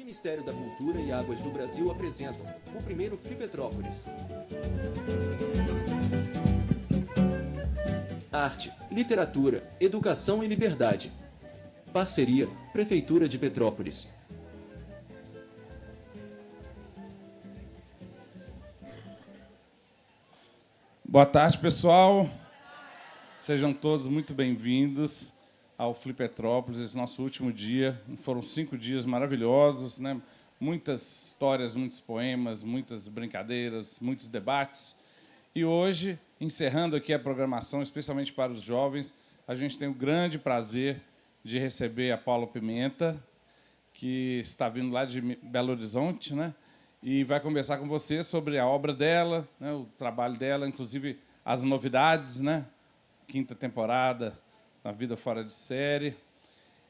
Ministério da Cultura e Águas do Brasil apresentam o primeiro Flipetrópolis. Arte, literatura, educação e liberdade. Parceria Prefeitura de Petrópolis. Boa tarde, pessoal. Sejam todos muito bem-vindos ao Flipetrópolis, esse nosso último dia. Foram 5 dias maravilhosos, né? Muitas histórias, muitos poemas, muitas brincadeiras, muitos debates. E hoje, encerrando aqui a programação, especialmente para os jovens, a gente tem o grande prazer de receber a Paula Pimenta, que está vindo lá de Belo Horizonte, né? E vai conversar com você sobre a obra dela, né, o trabalho dela, inclusive as novidades, né? 5ª temporada da Vida Fora de Série.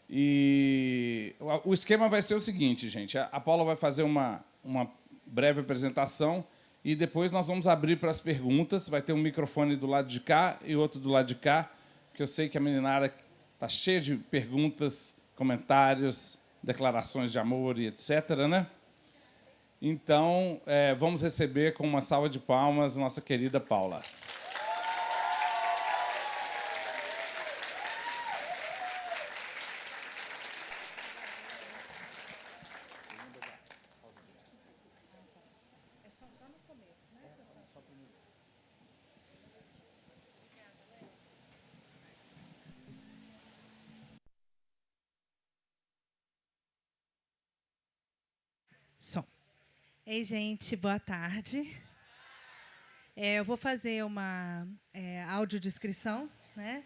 E o esquema vai ser o seguinte, gente. A Paula vai fazer uma breve apresentação e depois nós vamos abrir para as perguntas. Vai ter um microfone do lado de cá e outro do lado de cá, porque eu sei que a meninada está cheia de perguntas, comentários, declarações de amor e etc., né? Então, vamos receber com uma salva de palmas nossa querida Paula. Som. Ei, gente, boa tarde. Eu vou fazer uma audiodescrição, né?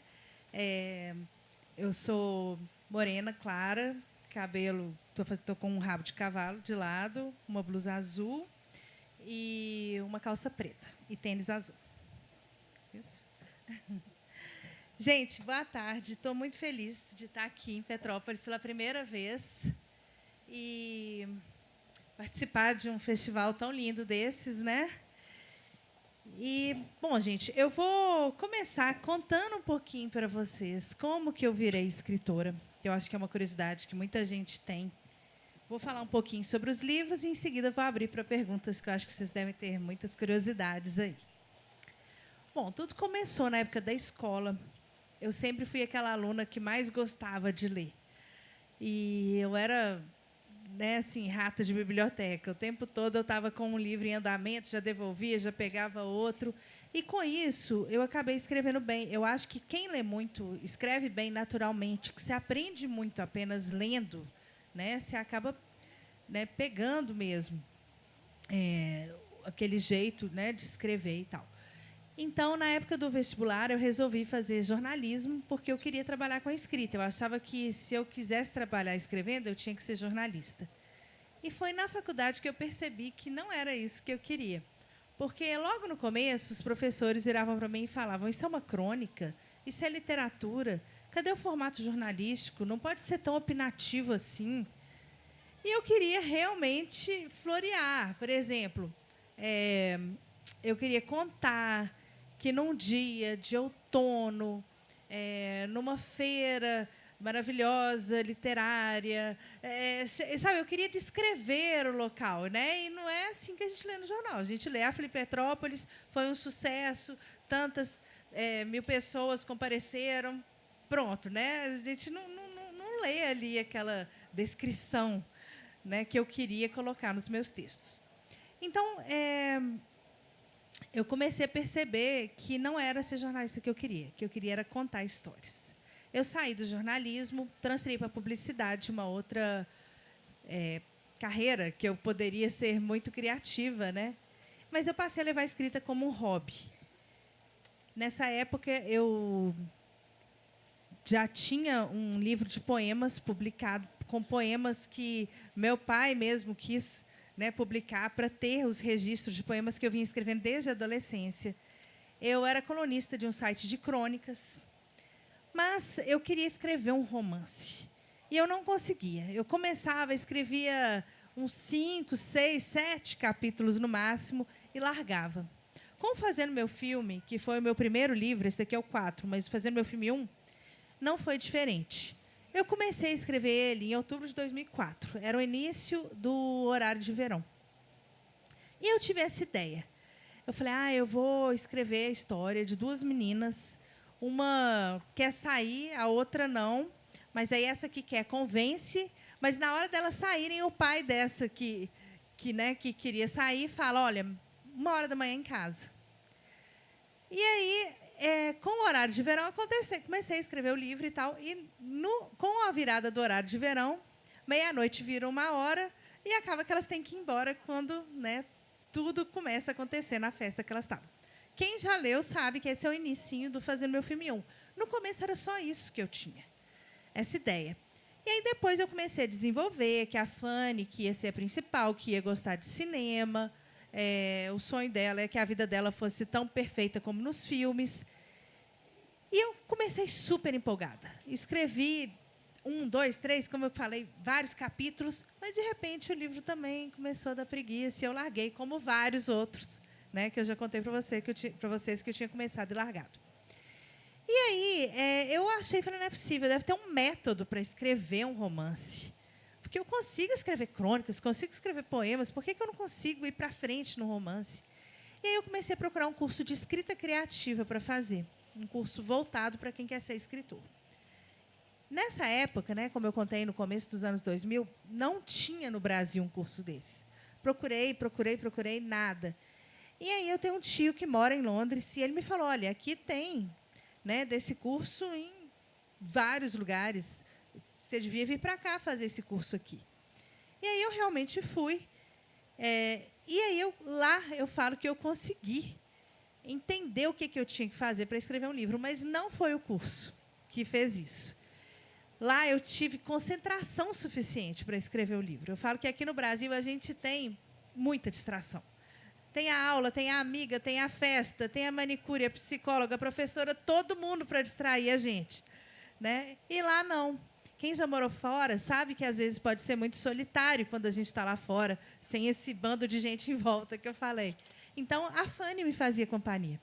Eu sou morena, clara, cabelo... Estou com um rabo de cavalo de lado, uma blusa azul e uma calça preta e tênis azul. Isso. Gente, boa tarde. Estou muito feliz de estar aqui em Petrópolis pela primeira vez e participar de um festival tão lindo desses, né? E, bom, gente, eu vou começar contando um pouquinho para vocês como que eu virei escritora, que eu acho que é uma curiosidade que muita gente tem. Vou falar um pouquinho sobre os livros e, em seguida, vou abrir para perguntas que eu acho que vocês devem ter muitas curiosidades aí. Bom, tudo começou na época da escola. Eu sempre fui aquela aluna que mais gostava de ler. E eu era... né, assim, rata de biblioteca. O tempo todo eu estava com um livro em andamento, já devolvia, já pegava outro. E, com isso, eu acabei escrevendo bem. Eu acho que quem lê muito escreve bem naturalmente, que se aprende muito apenas lendo, né, você acaba, né, pegando mesmo aquele jeito, né, de escrever e tal. Então, na época do vestibular, eu resolvi fazer jornalismo porque eu queria trabalhar com a escrita. Eu achava que, se eu quisesse trabalhar escrevendo, eu tinha que ser jornalista. E foi na faculdade que eu percebi que não era isso que eu queria. Porque, logo no começo, os professores viravam para mim e falavam: isso é uma crônica, isso é literatura, cadê o formato jornalístico? Não pode ser tão opinativo assim. E eu queria realmente florear. Por exemplo, eu queria contar que, num dia de outono, numa feira maravilhosa, literária, sabe, eu queria descrever o local, né? E não é assim que a gente lê no jornal. A gente lê: a Flipetrópolis foi um sucesso, tantas 1000 pessoas compareceram, pronto, né? A gente não lê ali aquela descrição, né, que eu queria colocar nos meus textos. Então, eu comecei a perceber que não era ser jornalista que eu queria era contar histórias. Eu saí do jornalismo, transferi para a publicidade, uma outra carreira que eu poderia ser muito criativa, né? Mas eu passei a levar a escrita como um hobby. Nessa época, eu já tinha um livro de poemas publicado, com poemas que meu pai mesmo quis, né, publicar para ter os registros de poemas que eu vinha escrevendo desde a adolescência. Eu era colunista de um site de crônicas, mas eu queria escrever um romance. E eu não conseguia. Eu começava, escrevia uns 5, 6, 7 capítulos no máximo e largava. Com Fazendo Meu Filme, que foi o meu primeiro livro, esse daqui é o 4, mas Fazendo Meu Filme 1, não foi diferente. Eu comecei a escrever ele em outubro de 2004. Era o início do horário de verão. E eu tive essa ideia. Eu falei, eu vou escrever a história de duas meninas. Uma quer sair, a outra não. Mas aí essa que quer convence. Mas, na hora delas saírem, o pai dessa que queria sair fala, olha, 1h em casa. E aí, com o horário de verão, comecei a escrever o livro e tal. E, com a virada do horário de verão, meia-noite vira 1h, e acaba que elas têm que ir embora quando, né, tudo começa a acontecer na festa que elas estavam. Quem já leu sabe que esse é o inicinho do Fazendo Meu Filme 1. No começo era só isso que eu tinha, essa ideia. E aí depois eu comecei a desenvolver que a Fanny, que ia ser a principal, que ia gostar de cinema, o sonho dela é que a vida dela fosse tão perfeita como nos filmes. E eu comecei super empolgada. Escrevi 1, 2, 3, como eu falei, vários capítulos, mas, de repente, o livro também começou a dar preguiça e eu larguei, como vários outros, né, que eu já contei para vocês que eu tinha começado e largado. E aí, eu falei, não é possível, deve ter um método para escrever um romance. Porque eu consigo escrever crônicas, consigo escrever poemas, por que eu não consigo ir para frente no romance? E aí eu comecei a procurar um curso de escrita criativa para fazer, um curso voltado para quem quer ser escritor. Nessa época, né, como eu contei no começo dos anos 2000, não tinha no Brasil um curso desse. Procurei, nada. E aí eu tenho um tio que mora em Londres e ele me falou, olha, aqui tem, né, desse curso em vários lugares. Você devia vir para cá fazer esse curso aqui. E aí eu realmente fui. E aí lá eu falo que eu consegui entender o que eu tinha que fazer para escrever um livro, mas não foi o curso que fez isso. Lá eu tive concentração suficiente para escrever o livro. Eu falo que aqui no Brasil a gente tem muita distração. Tem a aula, tem a amiga, tem a festa, tem a manicure, a psicóloga, a professora, todo mundo para distrair a gente, né? E lá não. Quem já morou fora sabe que, às vezes, pode ser muito solitário quando a gente está lá fora, sem esse bando de gente em volta que eu falei. Então, a Fanny me fazia companhia.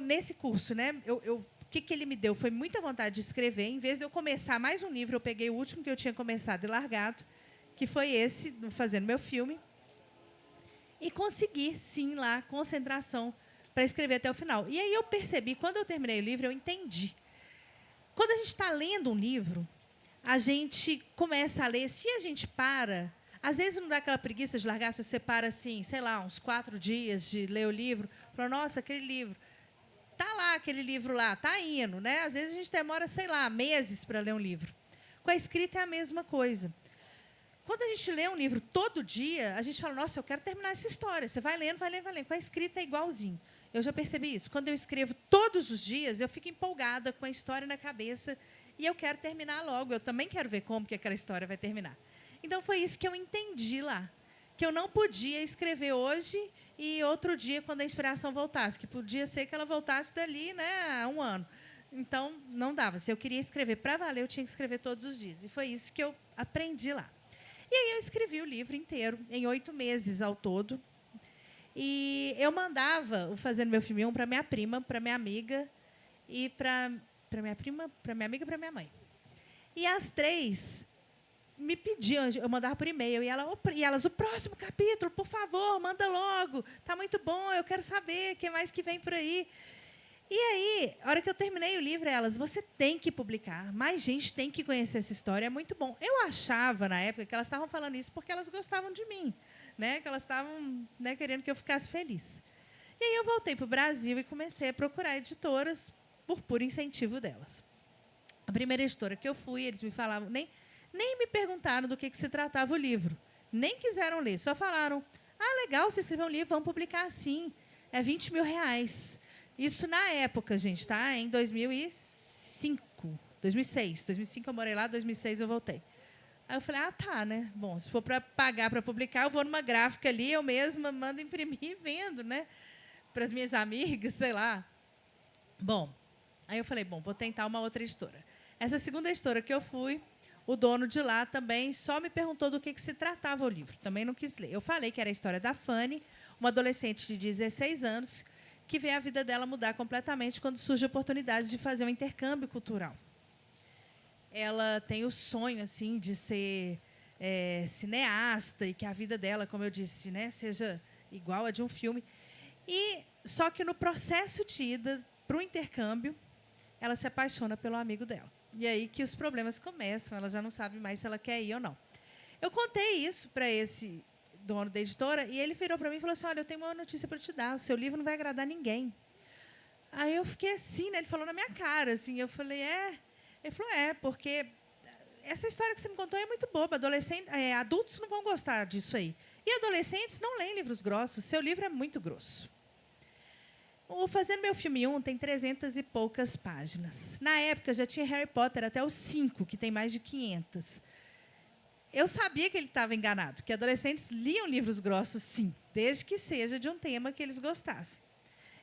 Nesse curso, né, o que ele me deu foi muita vontade de escrever. Em vez de eu começar mais um livro, eu peguei o último que eu tinha começado e largado, que foi esse, Fazendo Meu Filme, e consegui, sim, lá, concentração para escrever até o final. E aí eu percebi, quando eu terminei o livro, eu entendi. Quando a gente está lendo um livro, a gente começa a ler. Se a gente para, às vezes não dá aquela preguiça de largar, se você para, assim, sei lá, uns 4 dias de ler o livro, fala, nossa, aquele livro. Está lá, aquele livro lá, está indo, né? Às vezes a gente demora, sei lá, meses para ler um livro. Com a escrita é a mesma coisa. Quando a gente lê um livro todo dia, a gente fala, nossa, eu quero terminar essa história. Você vai lendo. Com a escrita é igualzinho. Eu já percebi isso. Quando eu escrevo todos os dias, eu fico empolgada com a história na cabeça e eu quero terminar logo. Eu também quero ver como que aquela história vai terminar. Então, foi isso que eu entendi lá. Que eu não podia escrever hoje e outro dia, quando a inspiração voltasse. Que podia ser que ela voltasse dali, né, a 1 ano. Então, não dava. Se eu queria escrever para valer, eu tinha que escrever todos os dias. E foi isso que eu aprendi lá. E aí eu escrevi o livro inteiro, em 8 meses ao todo. E eu mandava o Fazendo Meu Filme 1 para minha prima, para minha amiga, e para minha prima, para minha amiga e para minha mãe. E as 3 me pediam, eu mandava por e-mail, e elas, o próximo capítulo, por favor, manda logo, está muito bom, eu quero saber o que mais que vem por aí. E aí, a hora que eu terminei o livro, elas, você tem que publicar, mais gente tem que conhecer essa história, é muito bom. Eu achava, na época, que elas estavam falando isso porque elas gostavam de mim, né? Que elas estavam, né, querendo que eu ficasse feliz. E aí eu voltei para o Brasil e comecei a procurar editoras por puro incentivo delas. A primeira editora que eu fui, eles me falavam, nem me perguntaram do que se tratava o livro, nem quiseram ler, só falaram, legal, você escreveu um livro, vamos publicar assim, é R$20 mil. Isso na época, gente, tá? Em 2005, 2006. 2005 eu morei lá, 2006 eu voltei. Aí eu falei, tá, né? Bom, se for para pagar para publicar, eu vou numa gráfica ali, eu mesma mando imprimir e vendo, né? Para as minhas amigas, sei lá. Bom, aí eu falei, vou tentar uma outra editora. Essa segunda editora que eu fui, o dono de lá também só me perguntou do que se tratava o livro. Também não quis ler. Eu falei que era a história da Fanny, uma adolescente de 16 anos, que vê a vida dela mudar completamente quando surge a oportunidade de fazer um intercâmbio cultural. ela tem o sonho assim de ser cineasta e que a vida dela, como eu disse, né, seja igual a de um filme. E só que no processo de ida para o intercâmbio, ela se apaixona pelo amigo dela. E aí que os problemas começam, ela já não sabe mais se ela quer ir ou não. Eu contei isso para esse dono da editora e ele virou para mim e falou assim: olha, eu tenho uma notícia para te dar, o seu livro não vai agradar ninguém. Aí eu fiquei assim, né? Ele falou na minha cara, assim, eu falei, Ele falou, porque essa história que você me contou é muito boba, adultos não vão gostar disso aí. E adolescentes não leem livros grossos, seu livro é muito grosso. O Fazendo Meu Filme 1 tem 300 e poucas páginas. Na época, já tinha Harry Potter até o 5, que tem mais de 500. Eu sabia que ele estava enganado, que adolescentes liam livros grossos, sim, desde que seja de um tema que eles gostassem.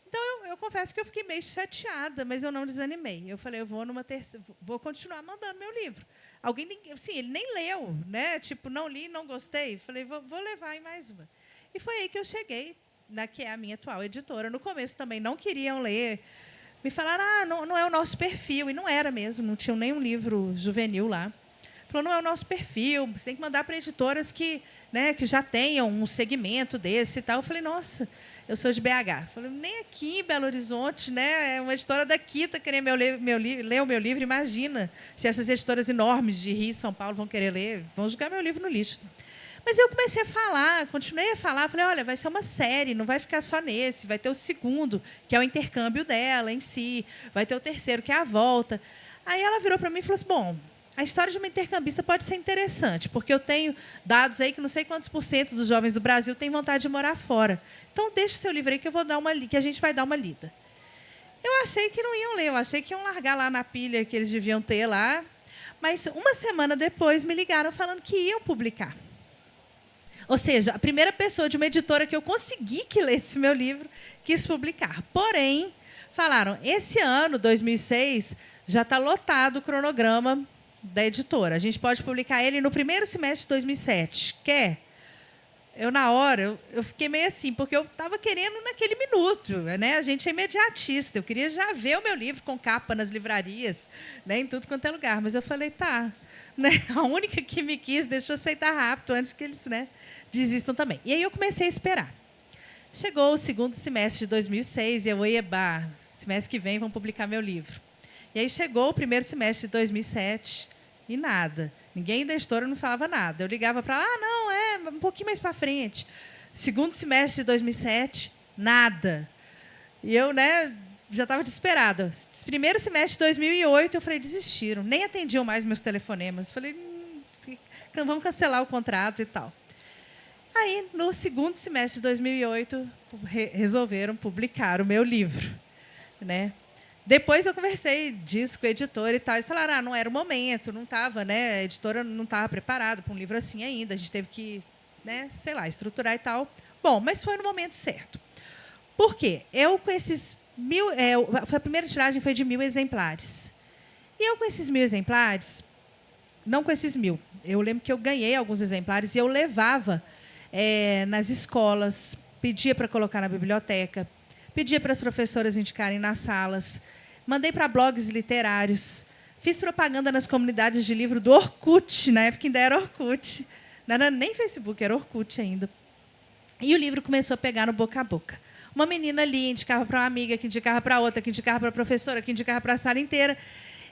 Então, eu confesso que eu fiquei meio chateada, mas eu não desanimei. Eu falei, eu vou continuar mandando meu livro. Alguém tem, assim, ele nem leu, né? Tipo, não li, não gostei. Falei, vou levar em mais uma. E foi aí que eu cheguei, na que é a minha atual editora. No começo também não queriam ler. Me falaram, não é o nosso perfil. E não era mesmo, não tinha nenhum livro juvenil lá. Falou, não é o nosso perfil, você tem que mandar para editoras que já tenham um segmento desse e tal. Eu falei, nossa, eu sou de BH. Falei, nem aqui em Belo Horizonte, né? Uma editora daqui está querendo ler o meu livro. Imagina se essas editoras enormes de Rio e São Paulo vão querer ler, vão jogar meu livro no lixo. Mas eu comecei a falar, continuei a falar, falei, olha, vai ser uma série, não vai ficar só nesse, vai ter o segundo, que é o intercâmbio dela em si, vai ter o terceiro, que é a volta. Aí ela virou para mim e falou assim, bom, a história de uma intercambista pode ser interessante, porque eu tenho dados aí que não sei quantos % dos jovens do Brasil têm vontade de morar fora. Então, deixa o seu livro aí que a gente vai dar uma lida. Eu achei que não iam ler, eu achei que iam largar lá na pilha que eles deviam ter lá. Mas, uma semana depois, me ligaram falando que iam publicar. Ou seja, a primeira pessoa de uma editora que eu consegui que lesse meu livro quis publicar. Porém, falaram, esse ano, 2006, já está lotado o cronograma da editora. A gente pode publicar ele no primeiro semestre de 2007. Quer? Eu, na hora, eu fiquei meio assim, porque eu estava querendo naquele minuto. Né? A gente é imediatista. Eu queria já ver o meu livro com capa nas livrarias, né? Em tudo quanto é lugar. Mas eu falei, tá. Né? A única que me quis, deixa eu aceitar rápido, antes que eles desistam também. E aí eu comecei a esperar. Chegou o segundo semestre de 2006 e eu, semestre que vem vão publicar meu livro. E aí chegou o primeiro semestre de 2007 e nada. Ninguém da editora não falava nada. Eu ligava para lá, não, um pouquinho mais para frente. Segundo semestre de 2007, nada. E eu, já estava desesperada. Primeiro semestre de 2008, eu falei, desistiram. Nem atendiam mais meus telefonemas. Falei, vamos cancelar o contrato e tal. Aí, no segundo semestre de 2008, resolveram publicar o meu livro. Né? Depois eu conversei disso com a editora e tal. Eles falaram, não era o momento, não estava, né? A editora não estava preparada para um livro assim ainda. A gente teve que, estruturar e tal. Bom, mas foi no momento certo. Por quê? Eu, com esses 1000... a primeira tiragem foi de 1000 exemplares. E eu, com esses 1000 exemplares... Não com esses 1000. Eu lembro que eu ganhei alguns exemplares e eu levava nas escolas, pedia para colocar na biblioteca, pedia para as professoras indicarem nas salas, mandei para blogs literários, fiz propaganda nas comunidades de livro do Orkut, na época ainda era Orkut. Não era nem Facebook, era Orkut ainda. E o livro começou a pegar no boca a boca. Uma menina ali indicava para uma amiga, que indicava para outra, que indicava para a professora, que indicava para a sala inteira.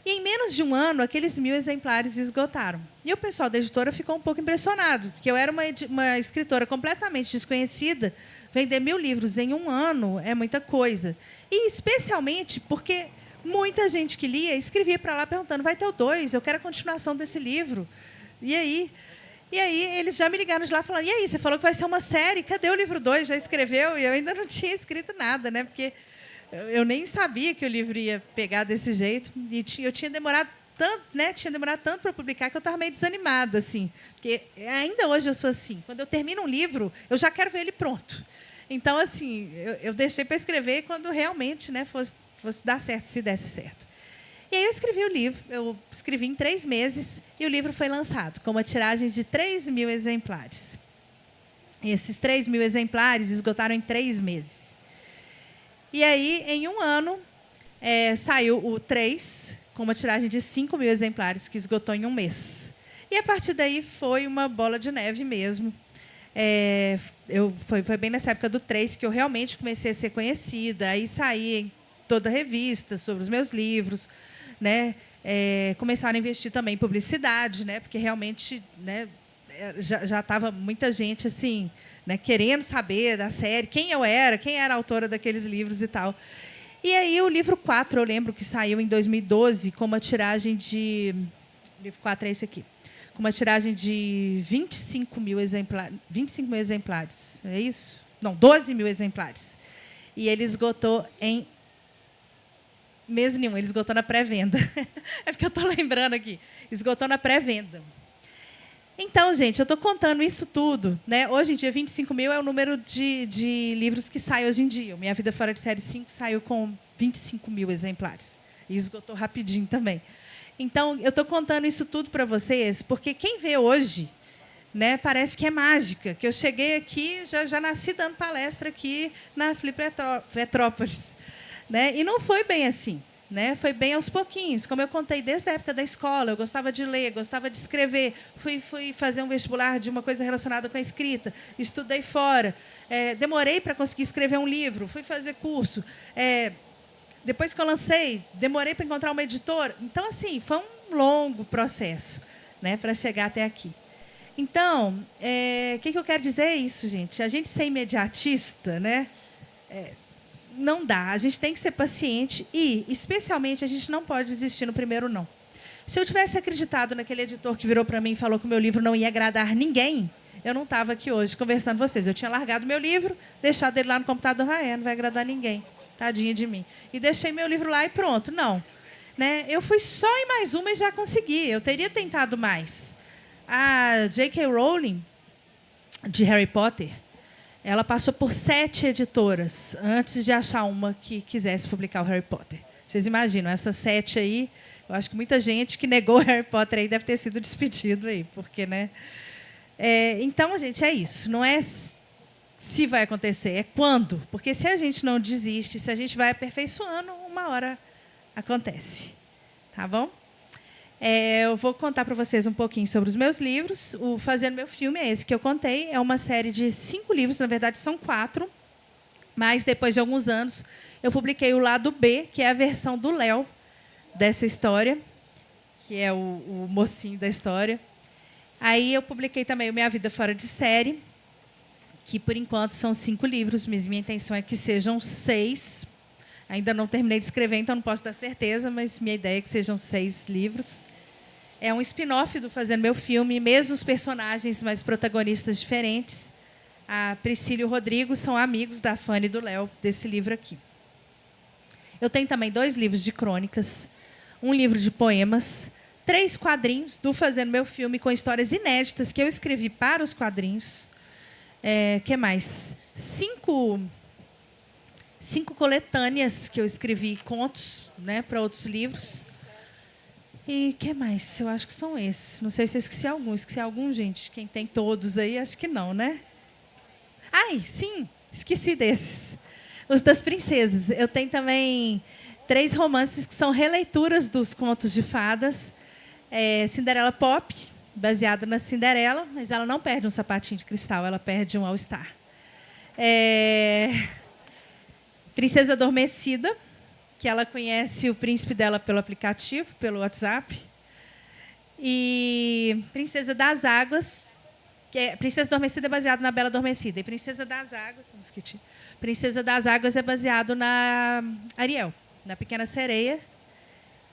E, em menos de um ano, aqueles 1000 exemplares esgotaram. E o pessoal da editora ficou um pouco impressionado, porque eu era uma escritora completamente desconhecida. Vender 1000 livros em um ano é muita coisa. E, especialmente, porque muita gente que lia escrevia para lá perguntando, vai ter o 2, eu quero a continuação desse livro. E aí, eles já me ligaram de lá falando, e aí, você falou que vai ser uma série, cadê o livro 2? Já escreveu? E eu ainda não tinha escrito nada, né? Porque eu nem sabia que o livro ia pegar desse jeito. E eu tinha demorado tanto, Tinha demorado tanto para publicar que eu estava meio desanimada, assim. Porque ainda hoje eu sou assim. Quando eu termino um livro, eu já quero ver ele pronto. Então, assim, eu deixei para escrever quando realmente fosse dar certo, se desse certo. E aí eu escrevi o livro. Eu escrevi em 3 meses e o livro foi lançado com uma tiragem de 3.000 exemplares. E esses 3.000 exemplares esgotaram em 3 meses. E aí, em um ano, saiu o 3, com uma tiragem de 5.000 exemplares, que esgotou em um mês. E, a partir daí, foi uma bola de neve mesmo. Foi bem nessa época do 3 que eu realmente comecei a ser conhecida. Aí saí em toda a revista sobre os meus livros, né? Começaram a investir também em publicidade, né? Porque realmente, né, já estava muita gente assim, né, querendo saber da série, quem eu era, quem era a autora daqueles livros e tal. E aí o livro 4, eu lembro que saiu em 2012 com uma tiragem de... O livro 4 é esse aqui. Com uma tiragem de 25.000 exemplares. 25.000 exemplares, é isso? Não, 12.000 exemplares. E ele esgotou em mês nenhum, ele esgotou na pré-venda. É porque eu estou lembrando aqui. Esgotou na pré-venda. Então, gente, eu estou contando isso tudo, né? Hoje em dia, 25.000 é o número de livros que sai hoje em dia. Minha Vida Fora de Série 5 saiu com 25.000 exemplares. E esgotou rapidinho também. Então, eu estou contando isso tudo para vocês, porque quem vê hoje, né, parece que é mágica, que eu cheguei aqui, já nasci dando palestra aqui na Flipetrópolis, né? E não foi bem assim, né? Foi bem aos pouquinhos. Como eu contei desde a época da escola, eu gostava de ler, gostava de escrever, fui fazer um vestibular de uma coisa relacionada com a escrita, estudei fora, demorei para conseguir escrever um livro, fui fazer curso. Depois que eu lancei, demorei para encontrar uma editora. Então, assim, foi um longo processo, né, para chegar até aqui. Então, o que eu quero dizer é isso, gente. A gente ser imediatista, né, não dá. A gente tem que ser paciente e, especialmente, a gente não pode desistir no primeiro não. Se eu tivesse acreditado naquele editor que virou para mim e falou que o meu livro não ia agradar ninguém, eu não estava aqui hoje conversando com vocês. Eu tinha largado meu livro, deixado ele lá no computador. Não vai agradar ninguém. Tadinha de mim. E deixei meu livro lá e pronto. Não. Né? Eu fui só em mais uma e já consegui. Eu teria tentado mais. A J.K. Rowling, de Harry Potter, ela passou por 7 editoras antes de achar uma que quisesse publicar o Harry Potter. Vocês imaginam, essas 7 aí, eu acho que muita gente que negou o Harry Potter aí deve ter sido despedido aí, porque, né? Então, gente, é isso. Não é se vai acontecer, é quando. Porque se a gente não desiste, se a gente vai aperfeiçoando, uma hora acontece. Tá bom? Eu vou contar para vocês um pouquinho sobre os meus livros. O Fazendo Meu Filme é esse que eu contei. É uma série de 5 livros, na verdade são 4. Mas, depois de alguns anos, eu publiquei o lado B, que é a versão do Léo dessa história, que é o mocinho da história. Aí eu publiquei também o Minha Vida Fora de Série, que, por enquanto, são 5 livros, mas minha intenção é que sejam 6. Ainda não terminei de escrever, então não posso dar certeza, mas minha ideia é que sejam 6 livros. É um spin-off do Fazendo Meu Filme, mesmos personagens, mas protagonistas diferentes. A Priscila e o Rodrigo são amigos da Fanny e do Léo, desse livro aqui. Eu tenho também 2 livros de crônicas, um livro de poemas, 3 quadrinhos do Fazendo Meu Filme, com histórias inéditas que eu escrevi para os quadrinhos. Que mais? 5 coletâneas que eu escrevi, contos, né, para outros livros. E que mais? Eu acho que são esses. Não sei se eu esqueci algum. Esqueci algum, gente? Quem tem todos aí, acho que não, né? Ai, sim, esqueci desses. Os das princesas. Eu tenho também 3 romances que são releituras dos contos de fadas. Cinderela Pop, baseado na Cinderela, mas ela não perde um sapatinho de cristal, ela perde um All-Star. Princesa Adormecida, que ela conhece o príncipe dela pelo aplicativo, pelo WhatsApp. E Princesa das Águas, que Princesa Adormecida é baseado na Bela Adormecida. E Princesa das Águas, Princesa das Águas é baseado na Ariel, na Pequena Sereia.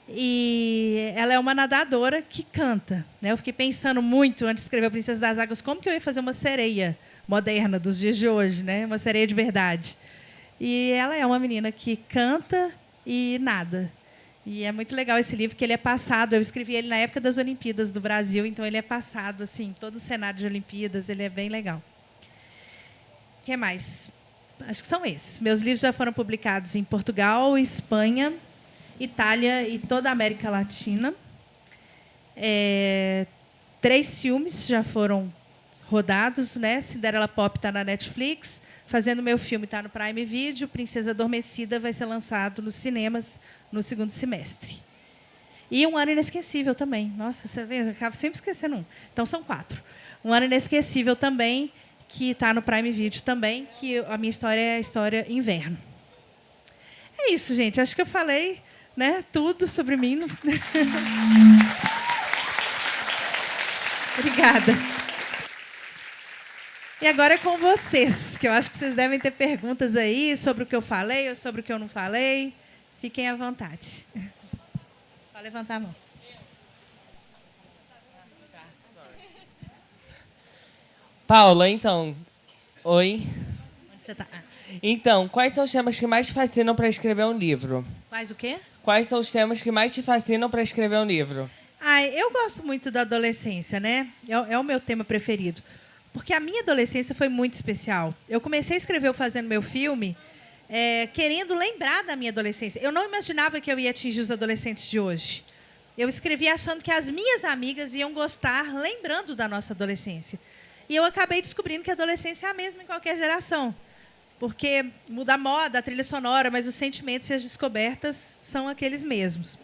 E ela é uma nadadora que canta, né? Eu fiquei pensando muito, antes de escrever Princesa das Águas, como que eu ia fazer uma sereia moderna dos dias de hoje, né? Uma sereia de verdade. E ela é uma menina que canta e nada. E é muito legal esse livro, que ele é passado. Eu escrevi ele na época das Olimpíadas do Brasil, então ele é passado, assim, todo o cenário de Olimpíadas, ele é bem legal. O que mais? Acho que são esses. Meus livros já foram publicados em Portugal, Espanha, Itália e toda a América Latina. 3 filmes já foram rodados, né? Cinderela Pop está na Netflix, Fazendo Meu Filme está no Prime Video, Princesa Adormecida vai ser lançado nos cinemas no 2º semestre. E Um Ano Inesquecível também. Nossa, você vê, eu acabo sempre esquecendo um. Então, são 4. Um Ano Inesquecível também, que está no Prime Video também, que a minha história é a história Inverno. É isso, gente. Acho que eu falei, né, tudo sobre mim. Obrigada. E agora é com vocês, que eu acho que vocês devem ter perguntas aí sobre o que eu falei ou sobre o que eu não falei. Fiquem à vontade. Só levantar a mão. Paula, então. Oi. Onde você está? Então, quais são os temas que mais te fascinam para escrever um livro? Quais o quê? Quais são os temas que mais te fascinam para escrever um livro? Eu gosto muito da adolescência, né? É o meu tema preferido. Porque a minha adolescência foi muito especial. Eu comecei a escrever Fazendo Meu Filme querendo lembrar da minha adolescência. Eu não imaginava que eu ia atingir os adolescentes de hoje. Eu escrevi achando que as minhas amigas iam gostar, lembrando da nossa adolescência. E eu acabei descobrindo que a adolescência é a mesma em qualquer geração. Porque muda a moda, a trilha sonora, mas os sentimentos e as descobertas são aqueles mesmos.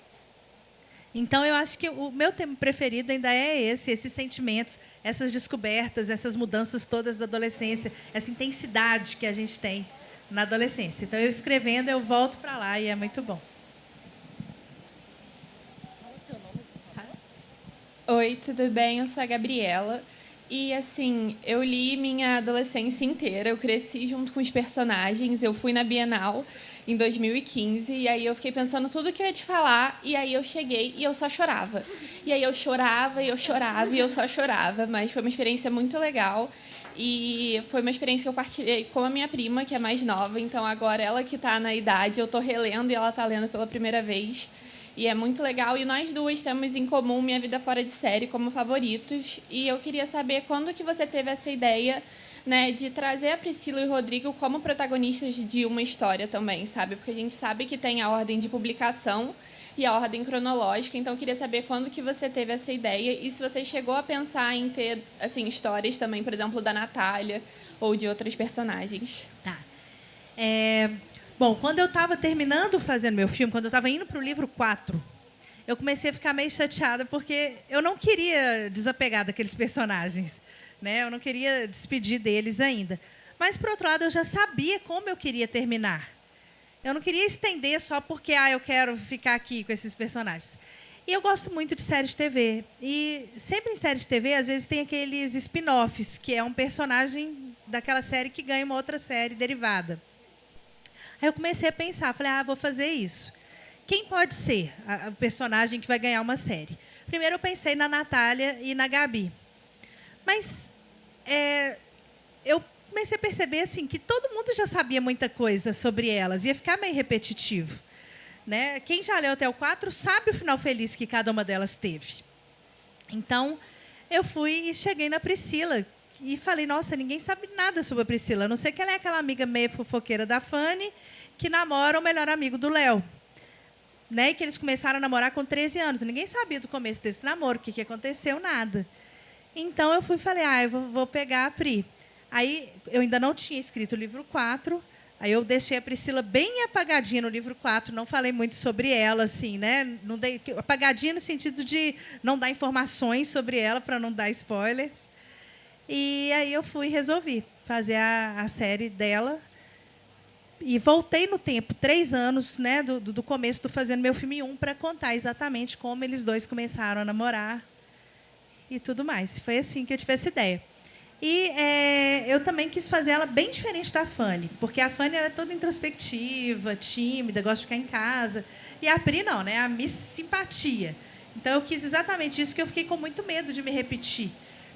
Então, eu acho que o meu tema preferido ainda é esses sentimentos, essas descobertas, essas mudanças todas da adolescência, essa intensidade que a gente tem na adolescência. Então, eu escrevendo, eu volto para lá e é muito bom. Qual é o seu nome, por favor? Oi, tudo bem? Eu sou a Gabriela. E, assim, eu li minha adolescência inteira, eu cresci junto com os personagens, eu fui na Bienal em 2015, e aí eu fiquei pensando tudo que eu ia te falar, e aí eu cheguei e eu só chorava. E aí eu chorava, e eu chorava, e eu só chorava, mas foi uma experiência muito legal, e foi uma experiência que eu partilhei com a minha prima, que é mais nova, então agora ela que está na idade, eu estou relendo e ela está lendo pela primeira vez, e é muito legal, e nós duas temos em comum Minha Vida Fora de Série como favoritos, e eu queria saber quando que você teve essa ideia, né, de trazer a Priscila e o Rodrigo como protagonistas de uma história também, sabe? Porque a gente sabe que tem a ordem de publicação e a ordem cronológica, então eu queria saber quando que você teve essa ideia e se você chegou a pensar em ter, assim, histórias também, por exemplo, da Natália ou de outras personagens. Tá. Bom, quando eu estava terminando Fazendo Meu Filme, quando eu estava indo para o livro 4, eu comecei a ficar meio chateada, porque eu não queria desapegar daqueles personagens, né? Eu não queria despedir deles ainda. Mas, por outro lado, eu já sabia como eu queria terminar. Eu não queria estender só porque eu quero ficar aqui com esses personagens. E eu gosto muito de séries de TV. E sempre em séries de TV, às vezes, tem aqueles spin-offs, que é um personagem daquela série que ganha uma outra série derivada. Aí eu comecei a pensar, falei, vou fazer isso. Quem pode ser o personagem que vai ganhar uma série? Primeiro eu pensei na Natália e na Gabi. Mas eu comecei a perceber assim, que todo mundo já sabia muita coisa sobre elas. Ia ficar meio repetitivo. Né? Quem já leu até o 4 sabe o final feliz que cada uma delas teve. Então, eu fui e cheguei na Priscila. E falei, nossa, ninguém sabe nada sobre a Priscila. A não ser que ela é aquela amiga meio fofoqueira da Fanny, que namora o melhor amigo do Léo. Né? E que eles começaram a namorar com 13 anos. Ninguém sabia do começo desse namoro, o que aconteceu, nada. Então, eu fui e falei, eu vou pegar a Pri. Aí, eu ainda não tinha escrito o livro 4, aí eu deixei a Priscila bem apagadinha no livro 4, não falei muito sobre ela, assim, né? Não dei, apagadinha no sentido de não dar informações sobre ela, para não dar spoilers. E aí eu fui e resolvi fazer a série dela. E voltei no tempo, 3 anos, né, do começo do Fazendo Meu Filme 1, para contar exatamente como eles dois começaram a namorar e tudo mais. Foi assim que eu tive essa ideia. E eu também quis fazer ela bem diferente da Fanny, porque a Fanny era toda introspectiva, tímida, gosta de ficar em casa. E a Pri não, né, a Miss Simpatia. Então, eu quis exatamente isso, que eu fiquei com muito medo de me repetir.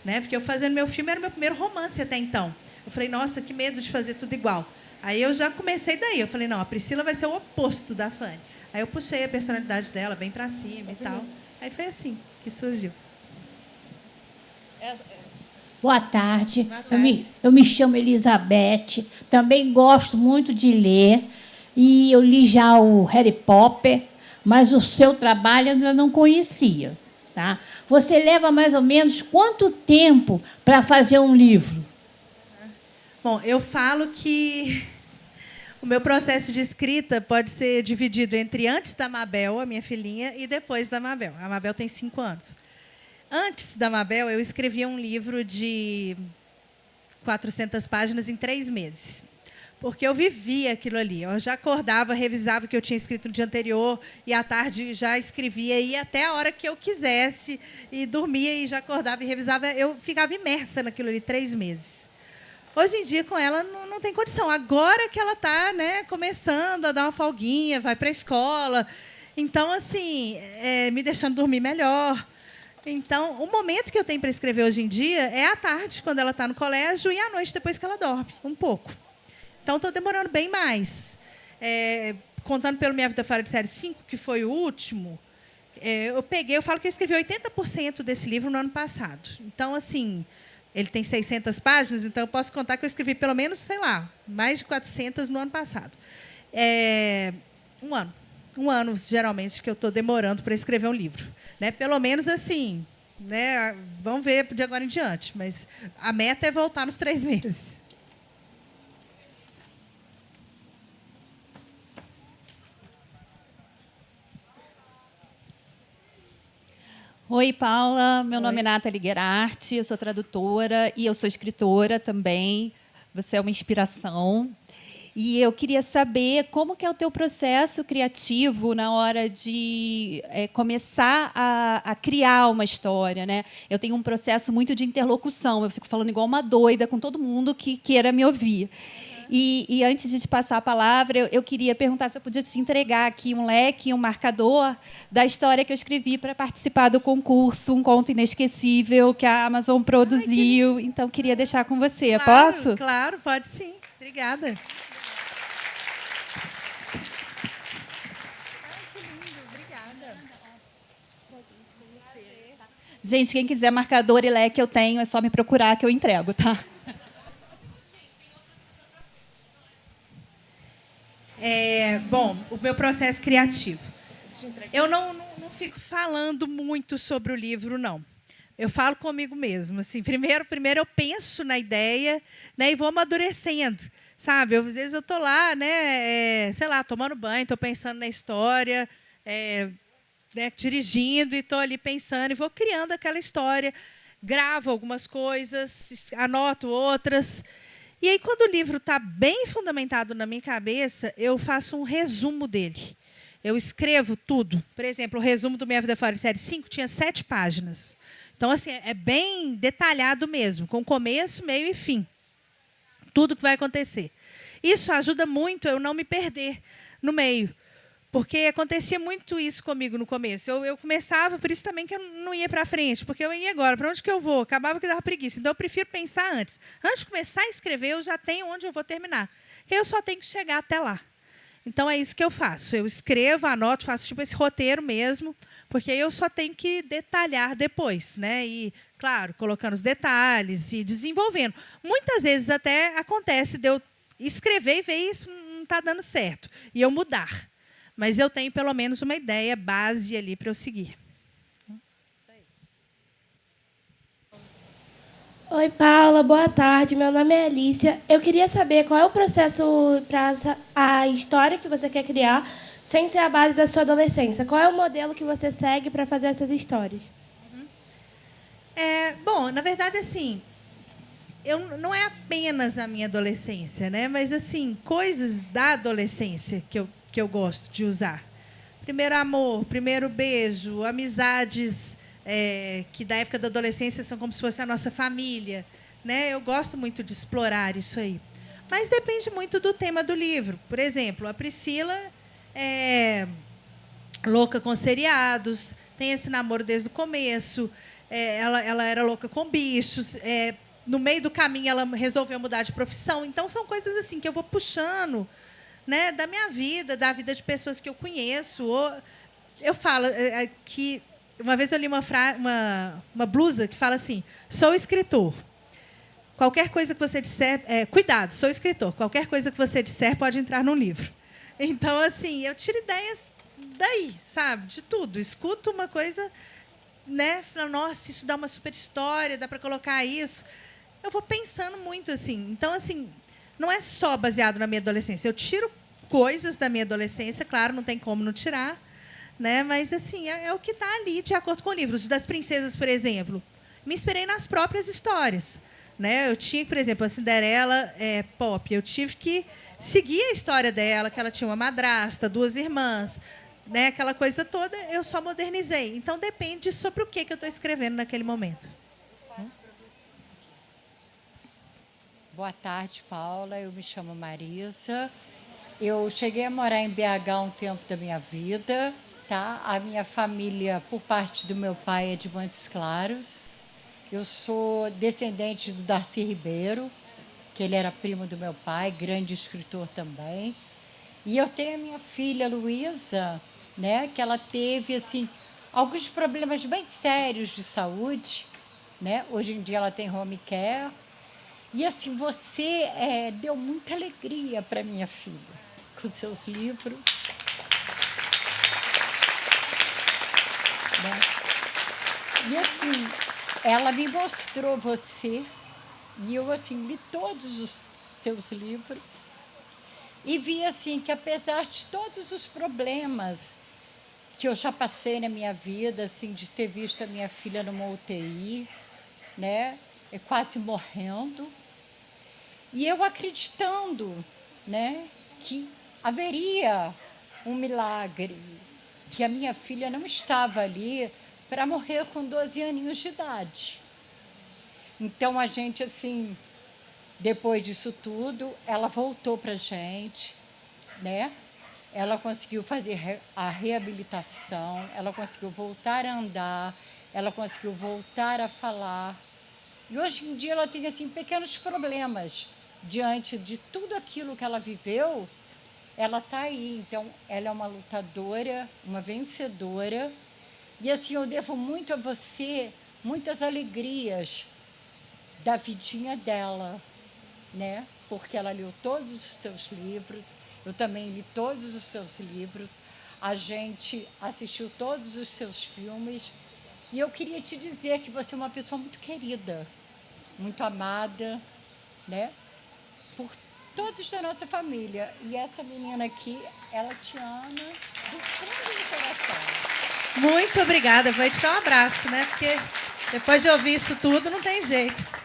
Né, porque eu Fazendo Meu Filme era o meu primeiro romance até então. Eu falei, nossa, que medo de fazer tudo igual. Aí eu já comecei daí. Eu falei, não, a Priscila vai ser o oposto da Fanny. Aí eu puxei a personalidade dela bem para cima e tal. Aí foi assim que surgiu. Boa tarde. Boa tarde. Eu me chamo Elizabeth. Também gosto muito de ler. E eu li já o Harry Potter, mas o seu trabalho eu ainda não conhecia. Tá? Você leva mais ou menos quanto tempo para fazer um livro? Bom, eu falo que O meu processo de escrita pode ser dividido entre antes da Mabel, a minha filhinha, e depois da Mabel. A Mabel tem 5 anos. Antes da Mabel, eu escrevia um livro de 400 páginas em 3 meses. Porque eu vivia aquilo ali. Eu já acordava, revisava o que eu tinha escrito no dia anterior, e à tarde já escrevia, e até a hora que eu quisesse, e dormia e já acordava e revisava. Eu ficava imersa naquilo ali 3 meses. Hoje em dia, com ela, não tem condição. Agora que ela está, né, começando a dar uma folguinha, vai para a escola. Então, assim, me deixando dormir melhor. Então, o momento que eu tenho para escrever hoje em dia é à tarde, quando ela está no colégio, e à noite, depois que ela dorme, um pouco. Então, estou demorando bem mais. Contando pelo Minha Vida Fora de Série 5, que foi o último, eu falo que eu escrevi 80% desse livro no ano passado. Então, assim, ele tem 600 páginas, então eu posso contar que eu escrevi pelo menos, sei lá, mais de 400 no ano passado. Um ano, geralmente, que eu estou demorando para escrever um livro. Né? Pelo menos assim, né? Vamos ver de agora em diante, mas a meta é voltar nos 3 meses. Oi, Paula. Meu nome é Nathalie Gerhardt, eu sou tradutora e eu sou escritora também. Você é uma inspiração. E eu queria saber como que é o teu processo criativo na hora de começar a criar uma história, né? Eu tenho um processo muito de interlocução, eu fico falando igual uma doida com todo mundo que queira me ouvir. E antes de te passar a palavra, eu queria perguntar se eu podia te entregar aqui um leque, um marcador da história que eu escrevi para participar do concurso, Um Conto Inesquecível, que a Amazon produziu. Então, queria deixar com você. Claro, Posso? Claro, pode sim. Obrigada. Gente, quem quiser marcador e leque, eu tenho. É só me procurar que eu entrego, tá? Bom, o meu processo criativo. Eu não fico falando muito sobre o livro, não. Eu falo comigo mesmo. Assim, primeiro eu penso na ideia, né, e vou amadurecendo. Sabe? Às vezes eu estou lá, né, sei lá, tomando banho, estou pensando na história, né, dirigindo, e estou ali pensando, e vou criando aquela história, gravo algumas coisas, anoto outras. E aí, quando o livro está bem fundamentado na minha cabeça, eu faço um resumo dele. Eu escrevo tudo. Por exemplo, o resumo do Minha Vida Fora de Série 5 tinha 7 páginas. Então, assim, é bem detalhado mesmo, com começo, meio e fim. Tudo que vai acontecer. Isso ajuda muito eu não me perder no meio. Porque acontecia muito isso comigo no começo. Eu começava, por isso também que eu não ia para frente, porque eu ia agora, para onde que eu vou? Acabava que dava preguiça. Então, eu prefiro pensar antes. Antes de começar a escrever, eu já tenho onde eu vou terminar. Porque eu só tenho que chegar até lá. Então, é isso que eu faço. Eu escrevo, anoto, faço tipo esse roteiro mesmo, porque eu só tenho que detalhar depois, né? E, claro, colocando os detalhes e desenvolvendo. Muitas vezes até acontece de eu escrever e ver isso não está dando certo, e eu mudar. Mas eu tenho, pelo menos, uma ideia base ali para eu seguir. Oi, Paula. Boa tarde. Meu nome é Alicia. Eu queria saber qual é o processo para a história que você quer criar, sem ser a base da sua adolescência. Qual é o modelo que você segue para fazer as suas histórias? Bom, na verdade, assim, não é apenas a minha adolescência, né? Mas, assim, coisas da adolescência que eu gosto de usar. Primeiro amor, primeiro beijo, amizades que da época da adolescência são como se fosse a nossa família, né? Eu gosto muito de explorar isso aí. Mas depende muito do tema do livro. Por exemplo, a Priscila é louca com seriados, tem esse namoro desde o começo, ela era louca com bichos, no meio do caminho ela resolveu mudar de profissão. Então, são coisas assim que eu vou puxando, né, da minha vida, da vida de pessoas que eu conheço. Eu falo que uma vez eu li uma blusa que fala assim: sou escritor. Qualquer coisa que você disser, cuidado, sou escritor. Qualquer coisa que você disser pode entrar num livro. Então, assim, eu tiro ideias daí, sabe, de tudo. Escuto uma coisa, né, falo, nossa, isso dá uma super história, dá para colocar isso. Eu vou pensando muito assim. Então, assim, não é só baseado na minha adolescência. Eu tiro coisas da minha adolescência, claro, não tem como não tirar, né? Mas assim é o que está ali de acordo com o livro. Os das princesas, por exemplo, me inspirei nas próprias histórias, né? Eu tinha, por exemplo, a Cinderela pop. Eu tive que seguir a história dela, que ela tinha uma madrasta, 2 irmãs, né? Aquela coisa toda. Eu só modernizei. Então depende sobre o que eu estou escrevendo naquele momento. Boa tarde, Paula. Eu me chamo Marisa. Eu cheguei a morar em BH um tempo da minha vida, tá? A minha família, por parte do meu pai, é de Montes Claros. Eu sou descendente do Darcy Ribeiro, que ele era primo do meu pai, grande escritor também. E eu tenho a minha filha, Luísa, né? Que ela teve, assim, alguns problemas bem sérios de saúde, né? Hoje em dia ela tem home care. E, assim, você deu muita alegria para minha filha, com seus livros. Né? E, assim, ela me mostrou você, e eu, assim, li todos os seus livros, e vi, assim, que apesar de todos os problemas que eu já passei na minha vida, assim, de ter visto a minha filha numa UTI, né? Quase morrendo, e eu acreditando, né, que haveria um milagre, que a minha filha não estava ali para morrer com 12 aninhos de idade. Então, a gente, assim, depois disso tudo, ela voltou para a gente, né? Ela conseguiu fazer a reabilitação, ela conseguiu voltar a andar, ela conseguiu voltar a falar. E hoje em dia ela tem, assim, pequenos problemas. Diante de tudo aquilo que ela viveu, ela está aí. Então, ela é uma lutadora, uma vencedora. E, assim, eu devo muito a você, muitas alegrias da vidinha dela, né? Porque ela leu todos os seus livros, eu também li todos os seus livros, a gente assistiu todos os seus filmes. E eu queria te dizer que você é uma pessoa muito querida, muito amada, né? Por todos da nossa família. E essa menina aqui, ela te ama do fundo do coração. Muito obrigada. Vou te dar um abraço, né? Porque depois de ouvir isso tudo, não tem jeito.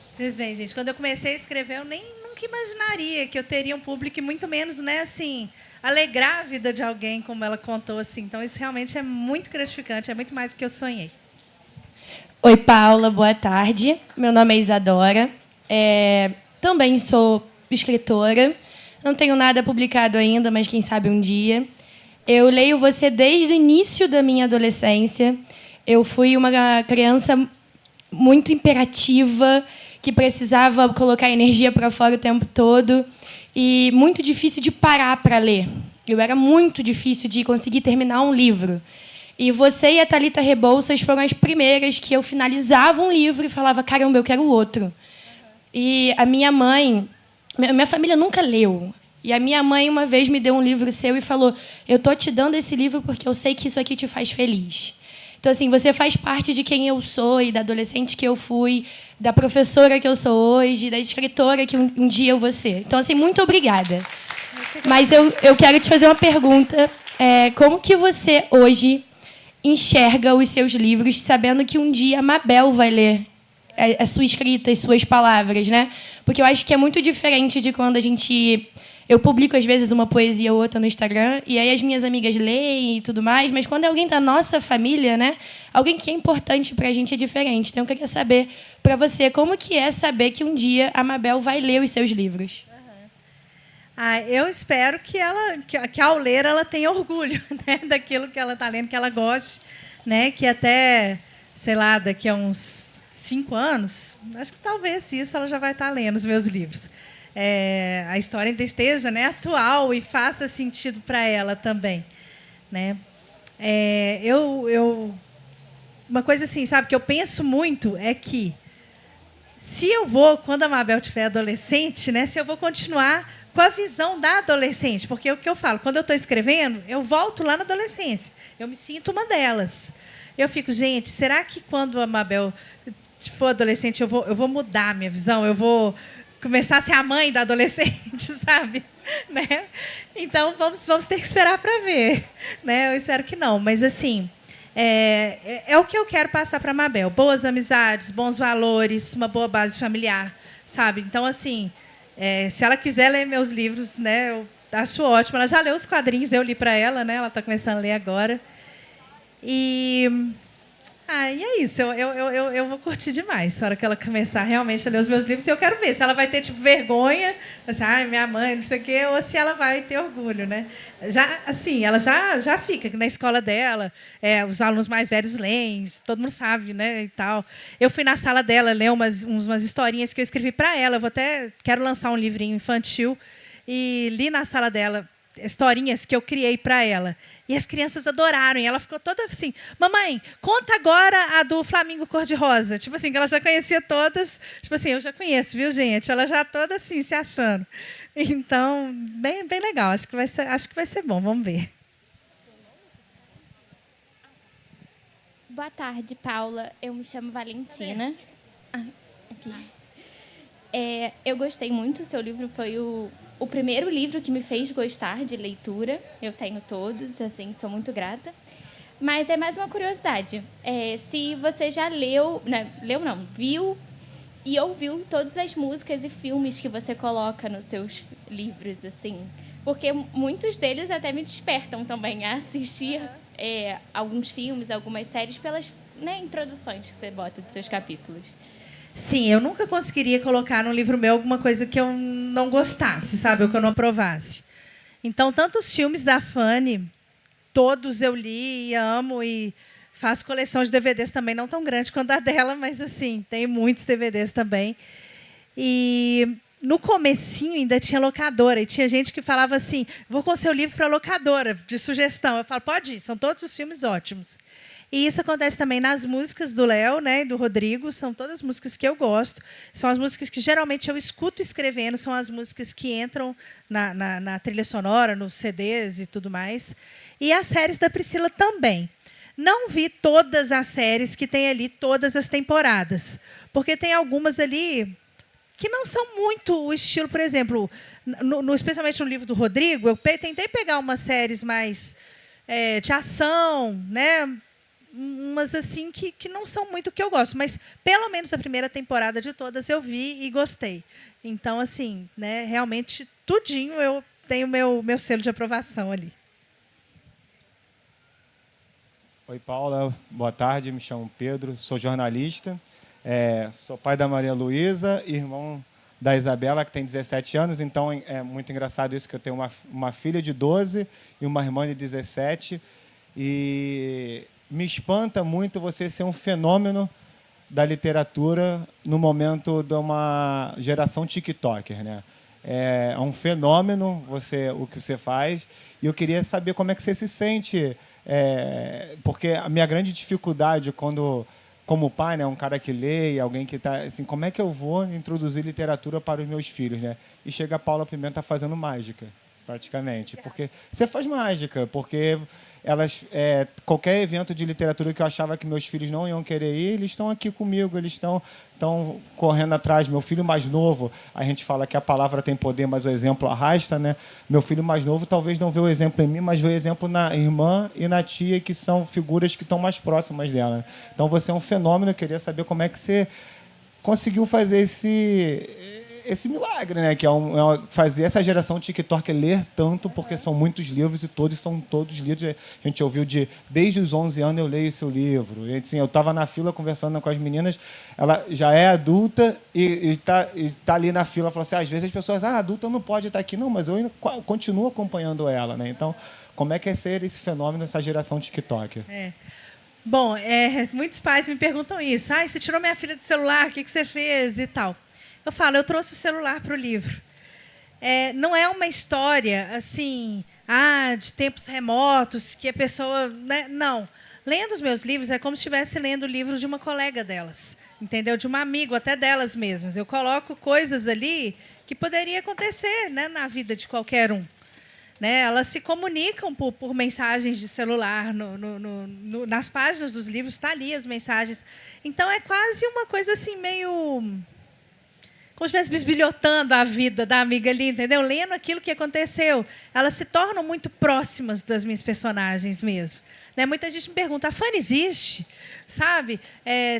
Vocês veem, gente, quando eu comecei a escrever, eu nunca imaginaria que eu teria um público e muito menos, né, assim, alegrar a vida de alguém, como ela contou, assim. Então, isso realmente é muito gratificante, é muito mais do que eu sonhei. Oi, Paula, boa tarde. Meu nome é Isadora. Também sou escritora. Não tenho nada publicado ainda, mas quem sabe um dia. Eu leio você desde o início da minha adolescência. Eu fui uma criança muito imperativa, que precisava colocar energia para fora o tempo todo e muito difícil de parar para ler. Eu era muito difícil de conseguir terminar um livro. E você e a Thalita Rebouças foram as primeiras que eu finalizava um livro e falava, caramba, eu quero outro. E a minha mãe, minha família nunca leu. E a minha mãe uma vez me deu um livro seu e falou, eu estou te dando esse livro porque eu sei que isso aqui te faz feliz. Então, assim, você faz parte de quem eu sou e da adolescente que eu fui, da professora que eu sou hoje, da escritora que um dia eu vou ser. Então, assim, muito obrigada. Mas eu quero te fazer uma pergunta. Como que você, hoje, enxerga os seus livros, sabendo que um dia a Mabel vai ler a sua escrita, as suas palavras, né? Porque eu acho que é muito diferente de quando a gente... Eu publico, às vezes, uma poesia ou outra no Instagram, e aí as minhas amigas leem e tudo mais, mas quando é alguém da nossa família, né, alguém que é importante para a gente é diferente. Então, eu queria saber, para você, como que é saber que um dia a Mabel vai ler os seus livros? Eu espero que ao ler, ela tenha orgulho, né, daquilo que ela está lendo, que ela goste, né, que até, sei lá, daqui a uns 5 anos, acho que talvez isso ela já vai estar lendo os meus livros. A história ainda esteja, né, atual e faça sentido para ela também, né? Eu uma coisa assim, sabe, que eu penso muito é que se eu vou, quando a Mabel tiver adolescente, né, se eu vou continuar com a visão da adolescente, porque o que eu falo, quando eu estou escrevendo, eu volto lá na adolescência, eu me sinto uma delas. Eu fico, gente, será que quando a Mabel for adolescente eu vou mudar a minha visão? Eu vou começar a ser a mãe da adolescente, sabe? Né? Então, vamos ter que esperar para ver. Né? Eu espero que não, mas assim... É o que eu quero passar para a Mabel. Boas amizades, bons valores, uma boa base familiar, sabe? Então, assim, se ela quiser ler meus livros, né, eu acho ótimo. Ela já leu os quadrinhos, eu li para ela, né? Ela está começando a ler agora. E é isso. Eu vou curtir demais na hora que ela começar realmente a ler os meus livros. E eu quero ver se ela vai ter tipo vergonha, assim, minha mãe, não sei o quê, ou se ela vai ter orgulho, né? Assim, ela já fica na escola dela, os alunos mais velhos leem, todo mundo sabe, né, e tal. Eu fui na sala dela ler umas historinhas que eu escrevi para ela. Quero lançar um livrinho infantil e li na sala dela historinhas que eu criei para ela. E as crianças adoraram. E ela ficou toda assim, mamãe, conta agora a do Flamingo Cor-de-Rosa. Tipo assim, que ela já conhecia todas. Tipo assim, eu já conheço, viu, gente? Ela já toda assim, se achando. Então, bem legal. Acho que vai ser bom. Vamos ver. Boa tarde, Paula. Eu me chamo Valentina. Aqui. Eu gostei muito. O seu livro foi o primeiro livro que me fez gostar de leitura. Eu tenho todos, assim, sou muito grata. Mas é mais uma curiosidade. Se você já leu, né, viu e ouviu todas as músicas e filmes que você coloca nos seus livros, assim. Porque muitos deles até me despertam também a assistir alguns filmes, algumas séries, pelas, né, introduções que você bota dos seus capítulos. Sim, eu nunca conseguiria colocar no livro meu alguma coisa que eu não gostasse, sabe? Ou que eu não aprovasse. Então, tanto os filmes da Fanny, todos eu li e amo, e faço coleção de DVDs também, não tão grande quanto a dela, mas, assim, tem muitos DVDs também. E no comecinho ainda tinha locadora, e tinha gente que falava assim, vou com o seu livro para a locadora, de sugestão. Eu falo, pode ir, são todos os filmes ótimos. E isso acontece também nas músicas do Léo, né, e do Rodrigo. São todas músicas que eu gosto. São as músicas que geralmente eu escuto escrevendo, são as músicas que entram na trilha sonora, nos CDs e tudo mais. E as séries da Priscila também. Não vi todas as séries que tem ali, todas as temporadas. Porque tem algumas ali que não são muito o estilo, por exemplo, especialmente no livro do Rodrigo, eu tentei pegar umas séries mais de ação, né? Umas assim que não são muito o que eu gosto, mas pelo menos a primeira temporada de todas eu vi e gostei. Então, assim, né, realmente, tudinho eu tenho meu selo de aprovação ali. Oi, Paula. Boa tarde. Me chamo Pedro, sou jornalista. Sou pai da Maria Luísa, irmão da Isabela, que tem 17 anos. Então, é muito engraçado isso, que eu tenho uma filha de 12 e uma irmã de 17. E me espanta muito você ser um fenômeno da literatura no momento de uma geração TikToker, né? É um fenômeno o que você faz. E eu queria saber como é que você se sente, porque a minha grande dificuldade como pai, né, um cara que lê, alguém que está assim, como é que eu vou introduzir literatura para os meus filhos, né? E chega a Paula Pimenta fazendo mágica, praticamente, porque você faz mágica, porque qualquer evento de literatura que eu achava que meus filhos não iam querer ir, eles estão aqui comigo, eles estão correndo atrás. Meu filho mais novo, a gente fala que a palavra tem poder, mas o exemplo arrasta, né? Meu filho mais novo talvez não vê o exemplo em mim, mas vê o exemplo na irmã e na tia, que são figuras que estão mais próximas dela, né? Então você é um fenômeno. Eu queria saber como é que você conseguiu fazer esse milagre, né? Que fazer essa geração TikTok ler tanto, porque são muitos livros e são todos lidos. A gente ouviu desde os 11 anos eu leio seu livro. E, assim, eu estava na fila conversando com as meninas, ela já é adulta e está ali na fila. Falou assim, às vezes as pessoas, adulta não pode estar aqui. Não, mas eu ainda continuo acompanhando ela, né? Então, como é que é ser esse fenômeno, essa geração TikTok? Bom, muitos pais me perguntam isso. Você tirou minha filha do celular, o que você fez e tal. Eu falo, eu trouxe o celular para o livro. Não é uma história assim, de tempos remotos, que a pessoa... Né? Não. lendo os meus livros é como se estivesse lendo o livro de uma colega delas, entendeu? De um amigo, até delas mesmas. Eu coloco coisas ali que poderia acontecer, né, na vida de qualquer um. Né? Elas se comunicam por mensagens de celular, nas páginas dos livros está ali as mensagens. Então é quase uma coisa assim meio como se estivesse bisbilhotando a vida da amiga ali, entendeu? Lendo aquilo que aconteceu. Elas se tornam muito próximas das minhas personagens mesmo. Né? Muita gente me pergunta, a Fanny existe? Sabe?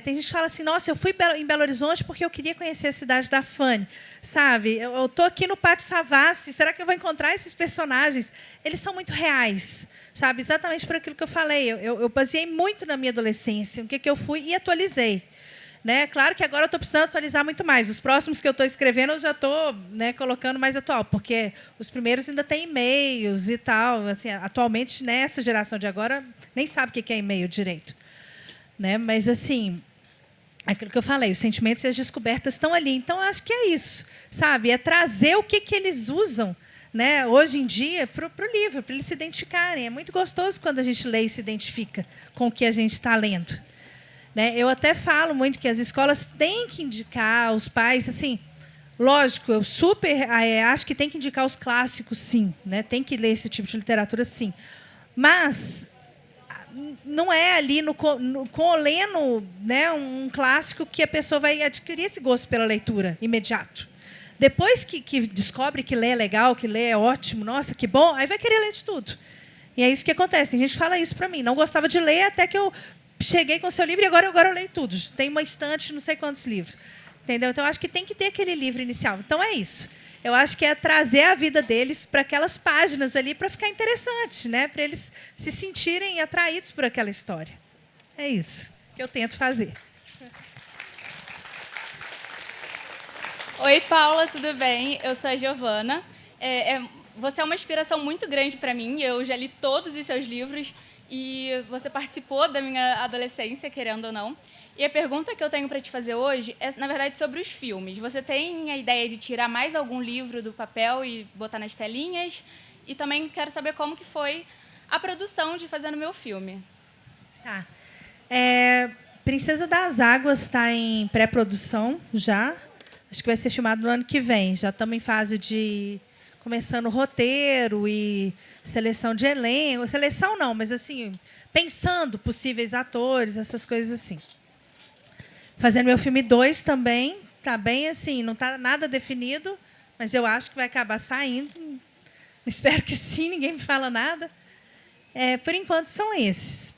Tem gente que fala assim, nossa, eu fui em Belo Horizonte porque eu queria conhecer a cidade da Fanny. Sabe? Eu estou aqui no Pátio Savassi, será que eu vou encontrar esses personagens? Eles são muito reais, sabe? Exatamente por aquilo que eu falei. Eu baseei muito na minha adolescência, o que eu fui e atualizei. Né? Claro que agora eu estou precisando atualizar muito mais. Os próximos que eu estou escrevendo, eu já estou, né, colocando mais atual, porque os primeiros ainda têm e-mails e tal. Assim, atualmente, nessa geração de agora, nem sabe o que é e-mail direito. Né? Mas, assim, aquilo que eu falei, os sentimentos e as descobertas estão ali. Então, eu acho que é isso, sabe? É trazer o que eles usam, né, hoje em dia para o livro, para eles se identificarem. É muito gostoso quando a gente lê e se identifica com o que a gente está lendo. Né? Eu até falo muito que as escolas têm que indicar os pais, assim, lógico, eu super acho que tem que indicar os clássicos, sim, né? Tem que ler esse tipo de literatura, sim. Mas não é ali lendo, né, um clássico que a pessoa vai adquirir esse gosto pela leitura imediato. Depois que descobre que ler é legal, que ler é ótimo, nossa, que bom, aí vai querer ler de tudo. E é isso que acontece. Tem gente que fala isso para mim. Não gostava de ler até que eu cheguei com o seu livro e agora eu leio tudo. Tem uma estante, não sei quantos livros. Entendeu? Então, eu acho que tem que ter aquele livro inicial. Então, é isso. Eu acho que é trazer a vida deles para aquelas páginas ali para ficar interessante, né? Para eles se sentirem atraídos por aquela história. É isso que eu tento fazer. Oi, Paula, tudo bem? Eu sou a Giovana. Você é uma inspiração muito grande para mim. Eu já li todos os seus livros. E você participou da minha adolescência, querendo ou não. E a pergunta que eu tenho para te fazer hoje é, na verdade, sobre os filmes. Você tem a ideia de tirar mais algum livro do papel e botar nas telinhas? E também quero saber como que foi a produção de Fazendo Meu Filme. Tá. Princesa das Águas está em pré-produção já. Acho que vai ser filmado no ano que vem. Já estamos em fase de começando o roteiro e seleção de elenco. Seleção não, mas assim, pensando possíveis atores, essas coisas assim. Fazendo Meu Filme 2 também, está bem assim, não está nada definido, mas eu acho que vai acabar saindo. Espero que sim, ninguém me fala nada. Por enquanto são esses,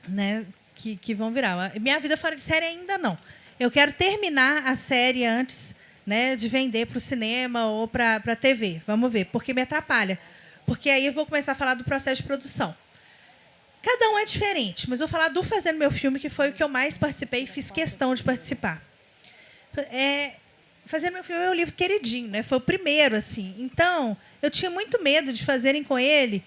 né, que vão virar. Minha Vida Fora de Série ainda não. Eu quero terminar a série antes, né, de vender para o cinema ou para a TV. Vamos ver, porque me atrapalha. Porque aí eu vou começar a falar do processo de produção. Cada um é diferente, mas vou falar do Fazendo Meu Filme, que foi o que eu mais participei e fiz questão de participar. Fazendo Meu Filme é um livro queridinho, né? Foi o primeiro, assim. Então, eu tinha muito medo de fazerem com ele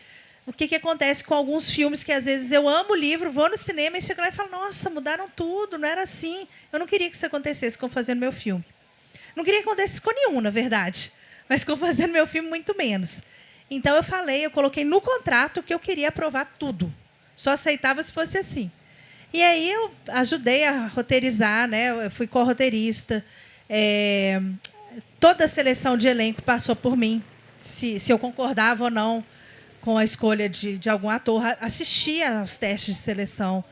o que acontece com alguns filmes que, às vezes, eu amo o livro, vou no cinema e chego lá e falo, nossa, mudaram tudo, não era assim. Eu não queria que isso acontecesse com Fazendo Meu Filme. Não queria que acontecesse com nenhum, na verdade, mas com Fazendo Meu Filme, muito menos. Então, eu coloquei no contrato que eu queria aprovar tudo. Só aceitava se fosse assim. E aí eu ajudei a roteirizar, né? Eu fui co-roteirista. Toda a seleção de elenco passou por mim, se eu concordava ou não com a escolha de algum ator. Assistia aos testes de seleção.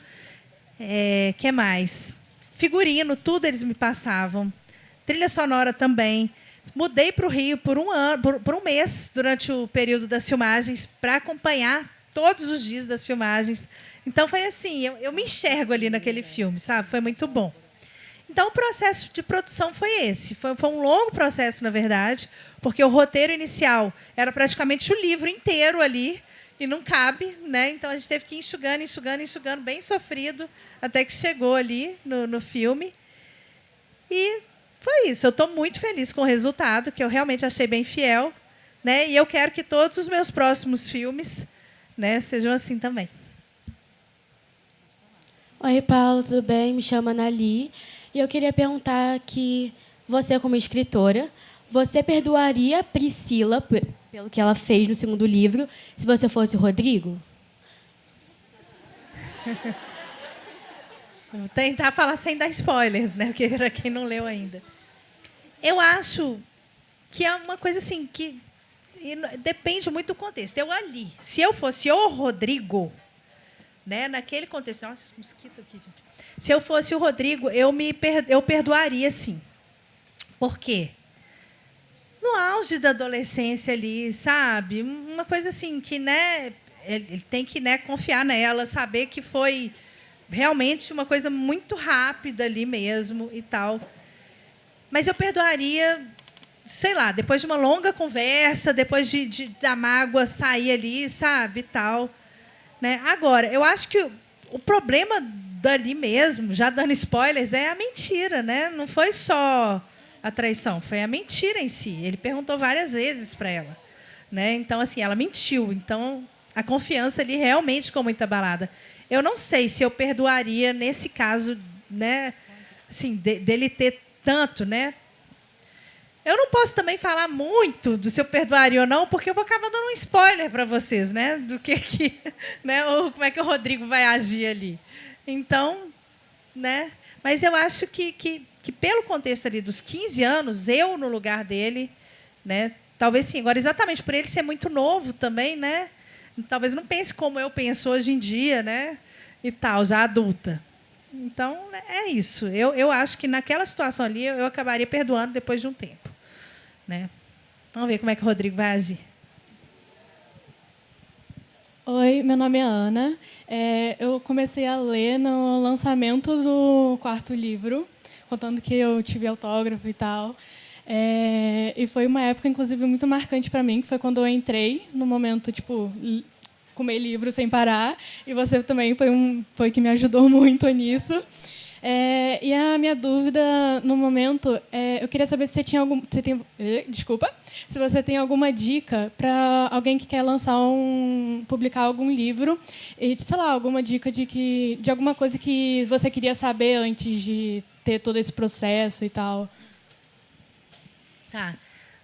Que mais? Figurino, tudo eles me passavam. Trilha sonora também. Mudei para o Rio por um mês durante o período das filmagens para acompanhar todos os dias das filmagens. Então, foi assim, eu me enxergo ali naquele filme, sabe? Foi muito bom. Então, o processo de produção foi esse. Foi um longo processo, na verdade, porque o roteiro inicial era praticamente o livro inteiro ali, e não cabe, né? Então, a gente teve que ir enxugando, bem sofrido, até que chegou ali no filme. E foi isso. Eu estou muito feliz com o resultado, que eu realmente achei bem fiel, né? E eu quero que todos os meus próximos filmes, né, sejam assim também. Oi, Paulo, tudo bem? Me chamo Anali. E eu queria perguntar que você, como escritora, você perdoaria a Priscila pelo que ela fez no segundo livro, se você fosse o Rodrigo? Vou tentar falar sem dar spoilers, né? Porque para quem não leu ainda. Eu acho que é uma coisa assim que depende muito do contexto. Eu ali, se eu fosse o Rodrigo, né, naquele contexto, nossa, mosquito aqui, gente. Se eu fosse o Rodrigo, eu perdoaria, sim. Por quê? No auge da adolescência ali, sabe? Uma coisa assim que, né, ele tem que, né, confiar nela, saber que foi realmente uma coisa muito rápida ali mesmo e tal. Mas eu perdoaria, sei lá, depois de uma longa conversa, depois da mágoa sair ali, sabe, e tal. Né? Agora, eu acho que o problema dali mesmo, já dando spoilers, é a mentira, né? Não foi só a traição, foi a mentira em si. Ele perguntou várias vezes para ela. Né? Então, assim, ela mentiu. Então, a confiança ali realmente ficou muito abalada. Eu não sei se eu perdoaria nesse caso, né? Assim, dele ter tanto, né? Eu não posso também falar muito do se eu perdoaria ou não, porque eu vou acabar dando um spoiler para vocês, né? Do que né? Ou como é que o Rodrigo vai agir ali. Então, né? Mas eu acho que pelo contexto ali dos 15 anos, eu no lugar dele, né? Talvez sim. Agora, exatamente por ele ser muito novo também, né? Talvez não pense como eu penso hoje em dia, né? E tal, já adulta. Então, é isso. Eu acho que naquela situação ali eu acabaria perdoando depois de um tempo. Né? Vamos ver como é que o Rodrigo vai agir. Oi, meu nome é Ana. Eu comecei a ler no lançamento do 4º livro, contando que eu tive autógrafo e tal. E foi uma época, inclusive, muito marcante para mim, que foi quando eu entrei no momento, tipo, comer livro sem parar, e você também foi que me ajudou muito nisso. E a minha dúvida no momento, eu queria saber se você tinha se você tem alguma dica para alguém que quer publicar algum livro, e sei lá, alguma dica de alguma coisa que você queria saber antes de ter todo esse processo e tal. Tá.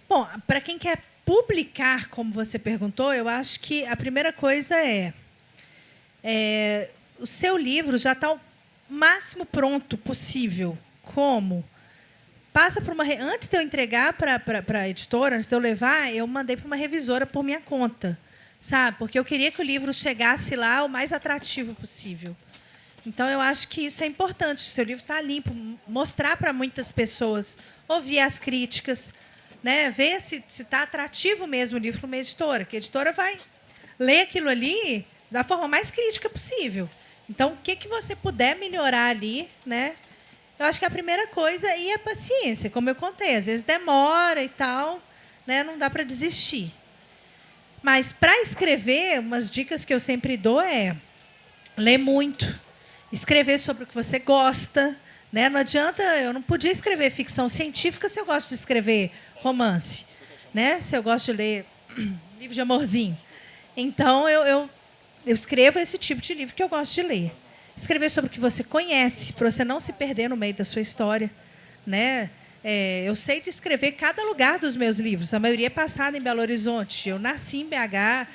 Bom, para quem quer publicar, como você perguntou, eu acho que a primeira coisa o seu livro já está o máximo pronto possível. Como? Passa por antes de eu entregar para a editora, antes de eu levar, eu mandei para uma revisora por minha conta, sabe? Porque eu queria que o livro chegasse lá o mais atrativo possível. Então, eu acho que isso é importante. O seu livro está limpo, mostrar para muitas pessoas, ouvir as críticas, né? Ver se está atrativo mesmo o livro para uma editora, que a editora vai ler aquilo ali da forma mais crítica possível. Então, o que você puder melhorar ali, né? Eu acho que a primeira coisa é a paciência, como eu contei. Às vezes demora e tal, né? Não dá para desistir. Mas, para escrever, umas dicas que eu sempre dou é ler muito, escrever sobre o que você gosta. Né? Não adianta, eu não podia escrever ficção científica se eu gosto de escrever romance, né? Se eu gosto de ler livro de amorzinho. Então, eu escrevo esse tipo de livro que eu gosto de ler. Escrever sobre o que você conhece, para você não se perder no meio da sua história. Né? Eu sei descrever cada lugar dos meus livros. A maioria é passada em Belo Horizonte. Eu nasci em BH,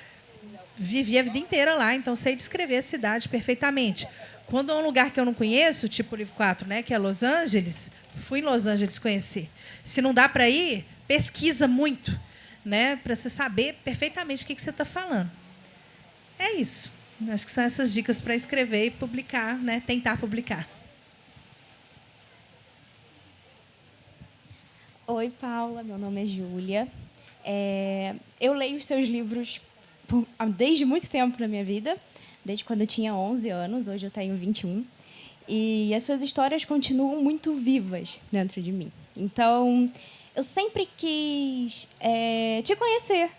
vivi a vida inteira lá, então sei descrever a cidade perfeitamente. Quando é um lugar que eu não conheço, tipo o livro 4, né, que é Los Angeles, fui em Los Angeles conhecer. Se não dá para ir, pesquisa muito, né, para você saber perfeitamente o que você está falando. É isso. Acho que são essas dicas para escrever e publicar, né, tentar publicar. Oi, Paula. Meu nome é Júlia. Eu leio os seus livros desde muito tempo na minha vida, desde quando eu tinha 11 anos, hoje eu tenho 21. E as suas histórias continuam muito vivas dentro de mim. Então, eu sempre quis te conhecer,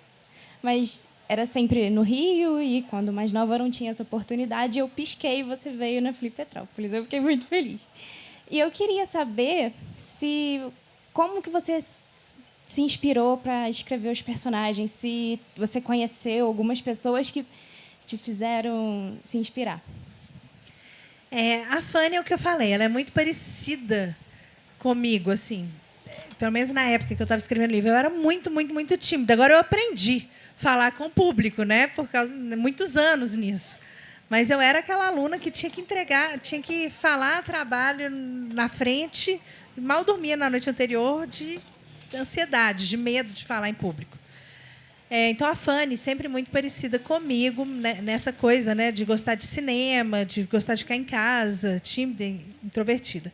mas era sempre no Rio, e quando mais nova eu não tinha essa oportunidade, eu pisquei e você veio na Flipetrópolis. Eu fiquei muito feliz. E eu queria saber como que você se inspirou para escrever os personagens, se você conheceu algumas pessoas que te fizeram se inspirar. A Fanny é o que eu falei, ela é muito parecida comigo, assim. Pelo menos na época que eu estava escrevendo livro, eu era muito, muito, muito tímida. Agora eu aprendi a falar com o público, né? Por causa de muitos anos nisso. Mas eu era aquela aluna que tinha que entregar, tinha que falar trabalho na frente, mal dormia na noite anterior de ansiedade, de medo de falar em público. Então, a Fanny, sempre muito parecida comigo, né, nessa coisa, né, de gostar de cinema, de gostar de ficar em casa, tímida, introvertida.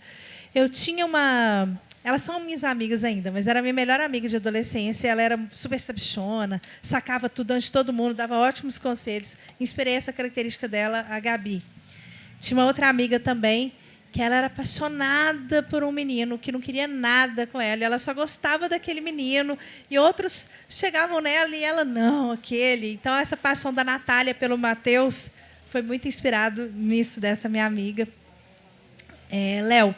Eu tinha uma... Elas são minhas amigas ainda, mas era a minha melhor amiga de adolescência. Ela era super sabichona, sacava tudo antes de todo mundo, dava ótimos conselhos. Inspirei essa característica dela, a Gabi. Tinha uma outra amiga também, que ela era apaixonada por um menino que não queria nada com ela. Ela só gostava daquele menino. E outros chegavam nela e ela, não, aquele. Então, essa paixão da Natália pelo Matheus foi muito inspirado nisso, dessa minha amiga. Léo,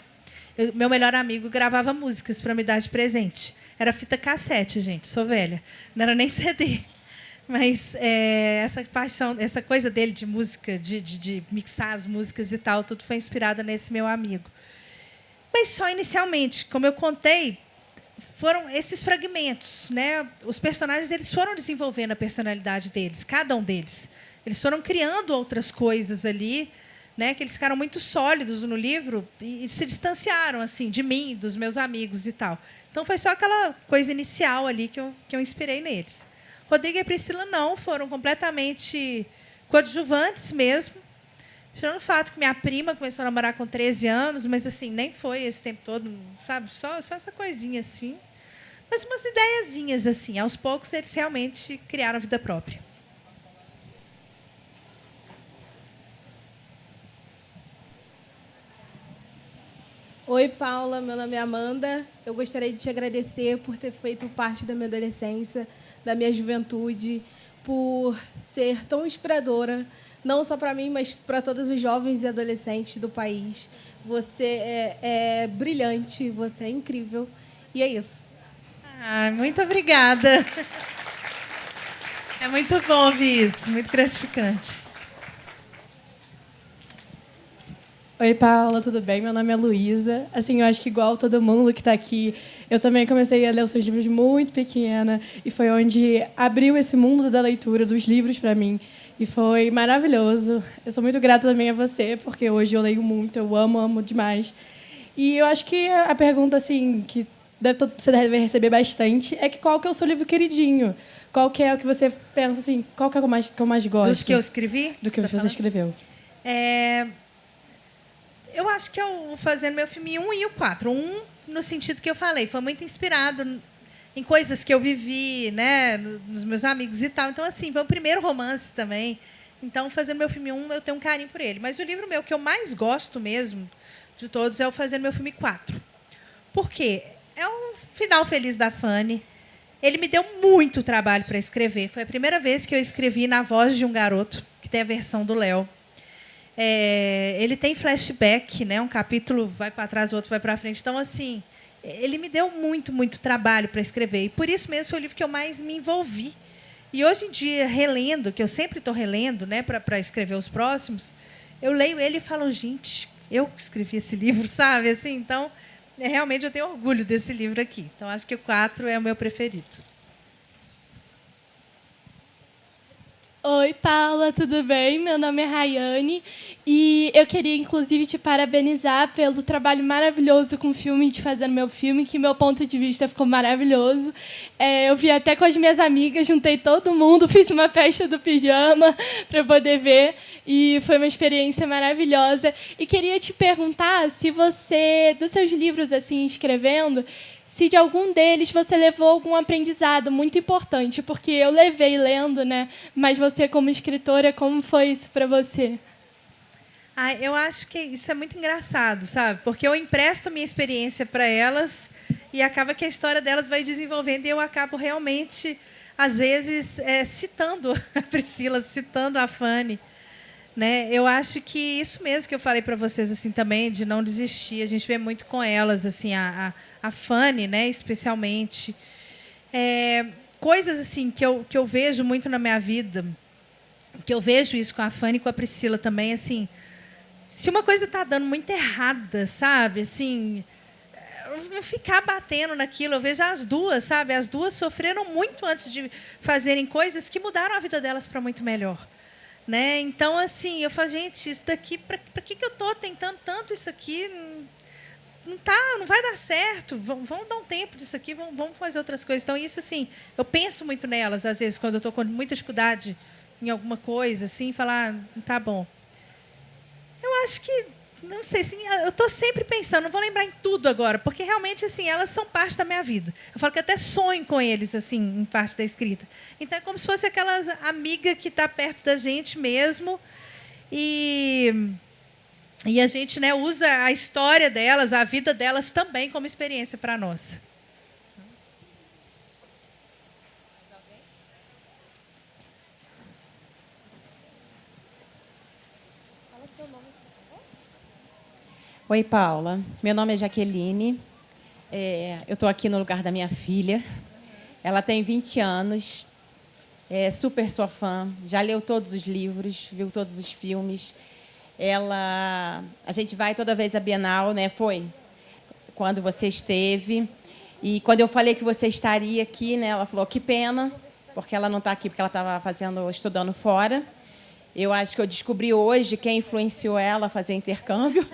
meu melhor amigo, gravava músicas para me dar de presente. Era fita cassete, gente, sou velha. Não era nem CD. Mas essa paixão, essa coisa dele de música, de mixar as músicas e tal, tudo foi inspirado nesse meu amigo. Mas só inicialmente, como eu contei, foram esses fragmentos, né? Os personagens, eles foram desenvolvendo a personalidade deles, cada um deles. Eles foram criando outras coisas ali, né? Que eles ficaram muito sólidos no livro e se distanciaram assim de mim, dos meus amigos e tal. Então foi só aquela coisa inicial ali que eu inspirei neles. Rodrigo e Priscila não, foram completamente coadjuvantes mesmo. Tirando o fato que minha prima começou a namorar com 13 anos, mas assim, nem foi esse tempo todo, sabe? Só essa coisinha assim. Mas umas ideiazinhas assim. Aos poucos, eles realmente criaram vida própria. Oi, Paula, meu nome é Amanda. Eu gostaria de te agradecer por ter feito parte da minha adolescência, da minha juventude, por ser tão inspiradora, não só para mim, mas para todos os jovens e adolescentes do país. Você é brilhante, você é incrível. E é isso. Muito obrigada. É muito bom ouvir isso, muito gratificante. Oi, Paula, tudo bem? Meu nome é Luísa. Assim, eu acho que igual todo mundo que está aqui, eu também comecei a ler os seus livros muito pequena e foi onde abriu esse mundo da leitura, dos livros para mim. E foi maravilhoso. Eu sou muito grata também a você, porque hoje eu leio muito, eu amo demais. E eu acho que a pergunta assim que você deve receber bastante é que qual que é o seu livro queridinho? Qual que é o que você pensa assim, qual que é o que eu mais gosto? Dos que eu escrevi? Do que você escreveu. Eu acho que eu fazendo meu filme 1 e o 4. 1, no sentido que eu falei, foi muito inspirado em coisas que eu vivi, né, nos meus amigos e tal. Então, assim, foi o primeiro romance também. Então, fazendo meu filme 1, eu tenho um carinho por ele. Mas o livro meu que eu mais gosto mesmo de todos é o Fazendo Meu Filme 4. Por quê? É um final feliz da Fanny. Ele me deu muito trabalho para escrever. Foi a primeira vez que eu escrevi na voz de um garoto, que tem a versão do Léo. Ele tem flashback, né? Um capítulo vai para trás, o outro vai para frente. Então, assim, ele me deu muito trabalho para escrever. E por isso mesmo foi o livro que eu mais me envolvi. E hoje em dia, relendo, que eu sempre estou relendo, né, para escrever os próximos, eu leio ele e falo, gente, eu escrevi esse livro, sabe? Assim, então, realmente eu tenho orgulho desse livro aqui. Então, acho que o 4 é o meu preferido. Oi, Paula, tudo bem? Meu nome é Rayane e eu queria, inclusive, te parabenizar pelo trabalho maravilhoso com o filme, de Fazendo Meu Filme, que meu ponto de vista ficou maravilhoso. Eu vi até com as minhas amigas, juntei todo mundo, fiz uma festa do pijama para poder ver e foi uma experiência maravilhosa. E queria te perguntar se você, dos seus livros, assim, escrevendo, se de algum deles você levou algum aprendizado muito importante, porque eu levei lendo, né? Mas você, como escritora, como foi isso para você? Eu acho que isso é muito engraçado, sabe? Porque eu empresto minha experiência para elas e acaba que a história delas vai desenvolvendo e eu acabo realmente, às vezes, citando a Priscila, citando a Fanny. Né? Eu acho que isso mesmo que eu falei para vocês assim também, de não desistir. A gente vê muito com elas, assim, a Fanny, né, especialmente. Coisas assim que eu vejo muito na minha vida, que eu vejo isso com a Fanny e com a Priscila também, assim, se uma coisa está dando muito errada, sabe, assim, não ficar batendo naquilo. Eu vejo as duas, sabe, as duas sofreram muito antes de fazerem coisas que mudaram a vida delas para muito melhor. né? Então, assim, eu falo, gente, isso daqui, para que eu estou tentando tanto isso aqui? Não vai dar certo. Vamos dar um tempo disso aqui, vamos fazer outras coisas. Então, isso, assim, eu penso muito nelas, às vezes, quando eu estou com muita dificuldade em alguma coisa, assim, falar, tá bom. Eu acho que, não sei, assim, eu estou sempre pensando, não vou lembrar em tudo agora, porque realmente, assim, elas são parte da minha vida. Eu falo que até sonho com eles, assim, em parte da escrita. Então, é como se fosse aquela amiga que está perto da gente mesmo e a gente, né, usa a história delas, a vida delas também como experiência para nós. Fala seu nome, por favor. Oi, Paula. Meu nome é Jaqueline. Eu estou aqui no lugar da minha filha. Ela tem 20 anos. É super sua fã. Já leu todos os livros, viu todos os filmes. A gente vai toda vez à Bienal, né? Foi quando você esteve. E quando eu falei que você estaria aqui, né? Ela falou, que pena, porque ela não está aqui, porque ela estava estudando fora. Eu acho que eu descobri hoje quem influenciou ela a fazer intercâmbio.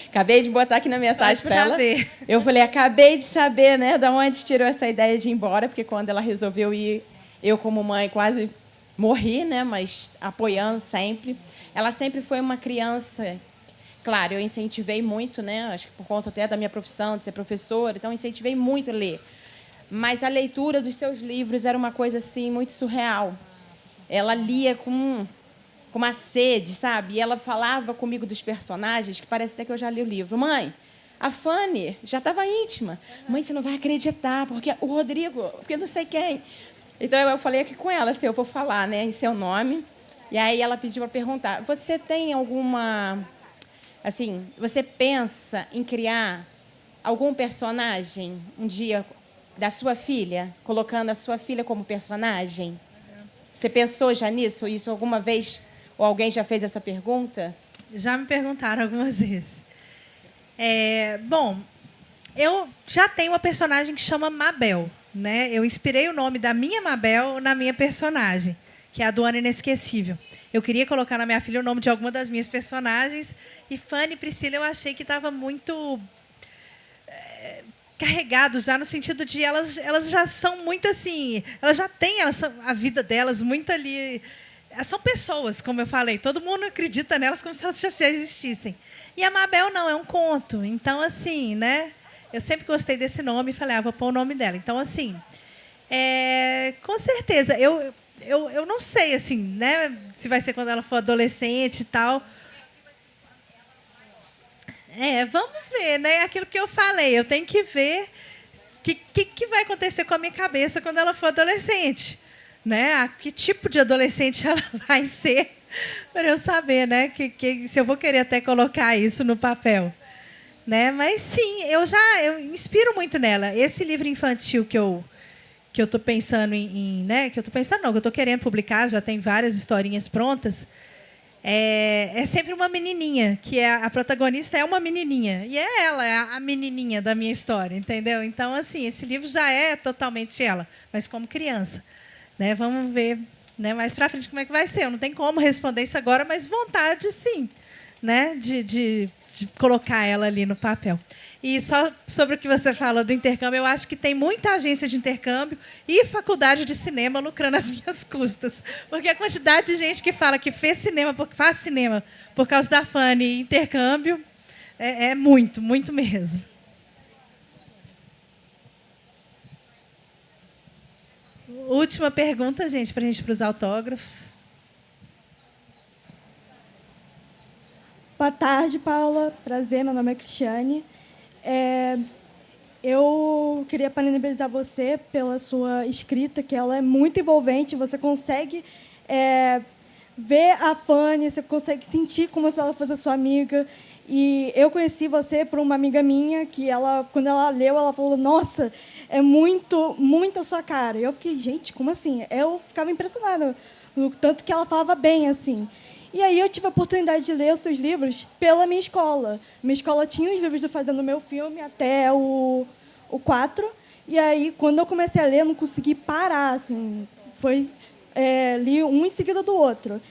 Acabei de botar aqui na mensagem para ela. Eu falei, acabei de saber, né? Da onde tirou essa ideia de ir embora, porque quando ela resolveu ir, eu como mãe quase morri, né? Mas apoiando sempre. Ela sempre foi uma criança, claro, eu incentivei muito, né? Acho que por conta até da minha profissão, de ser professora, então incentivei muito a ler. Mas a leitura dos seus livros era uma coisa assim muito surreal. Ela lia com uma sede, sabe? E ela falava comigo dos personagens, que parece até que eu já li o livro. Mãe, a Fanny já estava íntima. Mãe, você não vai acreditar, porque o Rodrigo, porque não sei quem. Então eu falei aqui com ela, assim, eu vou falar, né, em seu nome. E aí ela pediu para perguntar, você tem alguma... Assim, você pensa em criar algum personagem um dia da sua filha, colocando a sua filha como personagem? Você pensou já nisso? Isso alguma vez? Ou alguém já fez essa pergunta? Já me perguntaram algumas vezes. Bom, eu já tenho uma personagem que chama Mabel, né? Eu inspirei o nome da minha Mabel na minha personagem, que é a do Ano Inesquecível. Eu queria colocar na minha filha o nome de alguma das minhas personagens, e Fanny e Priscila eu achei que estava muito carregado já, no sentido de elas já são muito assim, elas já têm a vida delas muito ali. Elas são pessoas, como eu falei, todo mundo acredita nelas como se elas já existissem. E a Mabel não, é um conto. Então, assim, né? Eu sempre gostei desse nome e falei, vou pôr o nome dela. Então, assim, com certeza, eu não sei, assim, né, se vai ser quando ela for adolescente e tal. Vamos ver, né? Aquilo que eu falei, eu tenho que ver o que vai acontecer com a minha cabeça quando ela for adolescente, né? Que tipo de adolescente ela vai ser, para eu saber, né? Se eu vou querer até colocar isso no papel, né? Mas sim, eu inspiro muito nela. Esse livro infantil que eu estou pensando né? Que eu estou pensando, não, que eu estou querendo publicar, já tem várias historinhas prontas. É sempre uma menininha, que a protagonista é uma menininha. E ela é a menininha da minha história, entendeu? Então, assim, esse livro já é totalmente ela, mas como criança, né? Vamos ver, né, mais para frente como é que vai ser. Eu não tenho como responder isso agora, mas vontade, sim, né, de colocar ela ali no papel. E só sobre o que você falou do intercâmbio, eu acho que tem muita agência de intercâmbio e faculdade de cinema lucrando às minhas custas. Porque a quantidade de gente que fala que faz cinema por causa da Fanny e intercâmbio é muito, muito mesmo. Última pergunta, gente, para a gente ir para os autógrafos. Boa tarde, Paula. Prazer, meu nome é Cristiane. Eu queria parabenizar você pela sua escrita, que ela é muito envolvente. Você consegue ver a Fanny, você consegue sentir como se ela fosse a sua amiga. E eu conheci você por uma amiga minha, que quando ela leu, ela falou, nossa, é muito, muito a sua cara. E eu fiquei, gente, como assim? Eu ficava impressionada, no tanto que ela falava bem, assim. E aí eu tive a oportunidade de ler os seus livros pela minha escola. Minha escola tinha os livros do Fazendo Meu Filme até o 4. E aí, quando eu comecei a ler, eu não consegui parar. Assim, li um em seguida do outro.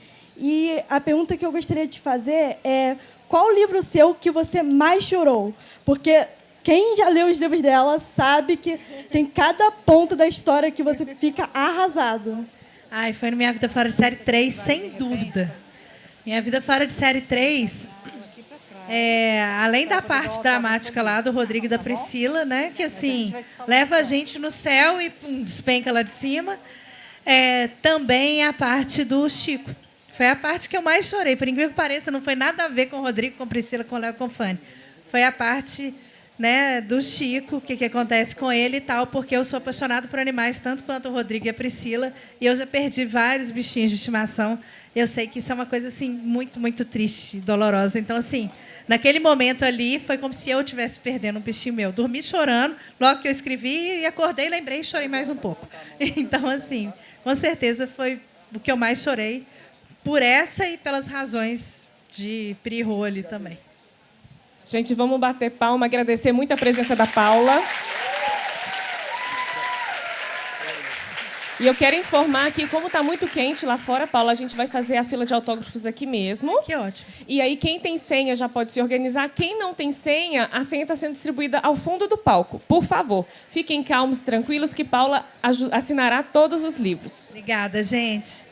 E a pergunta que eu gostaria de fazer é: qual livro seu que você mais chorou? Porque quem já leu os livros dela sabe que tem cada ponto da história que você fica arrasado. Ai, foi no Minha Vida Fora de Série 3, sem dúvida. Minha Vida Fora de Série 3, além da parte dramática lá do Rodrigo e da Priscila, né, que assim leva a gente no céu e despenca lá de cima, também a parte do Chico. Foi a parte que eu mais chorei. Por incrível que pareça, não foi nada a ver com o Rodrigo, com Priscila, com o Léo, com o Fanny. Foi a parte, né, do Chico, o que acontece com ele e tal, porque eu sou apaixonada por animais, tanto quanto o Rodrigo e a Priscila, e eu já perdi vários bichinhos de estimação. Eu sei que isso é uma coisa assim muito, muito triste, dolorosa. Então, assim, naquele momento ali, foi como se eu estivesse perdendo um bichinho meu. Dormi chorando, logo que eu escrevi, e acordei, lembrei e chorei mais um pouco. Então, assim, com certeza foi o que eu mais chorei, por essa e pelas razões de Pri Role também. Gente, vamos bater palma, agradecer muito a presença da Paula. E eu quero informar que, como está muito quente lá fora, Paula, a gente vai fazer a fila de autógrafos aqui mesmo. Que ótimo. E aí, quem tem senha já pode se organizar. Quem não tem senha, a senha está sendo distribuída ao fundo do palco. Por favor, fiquem calmos, tranquilos, que Paula assinará todos os livros. Obrigada, gente.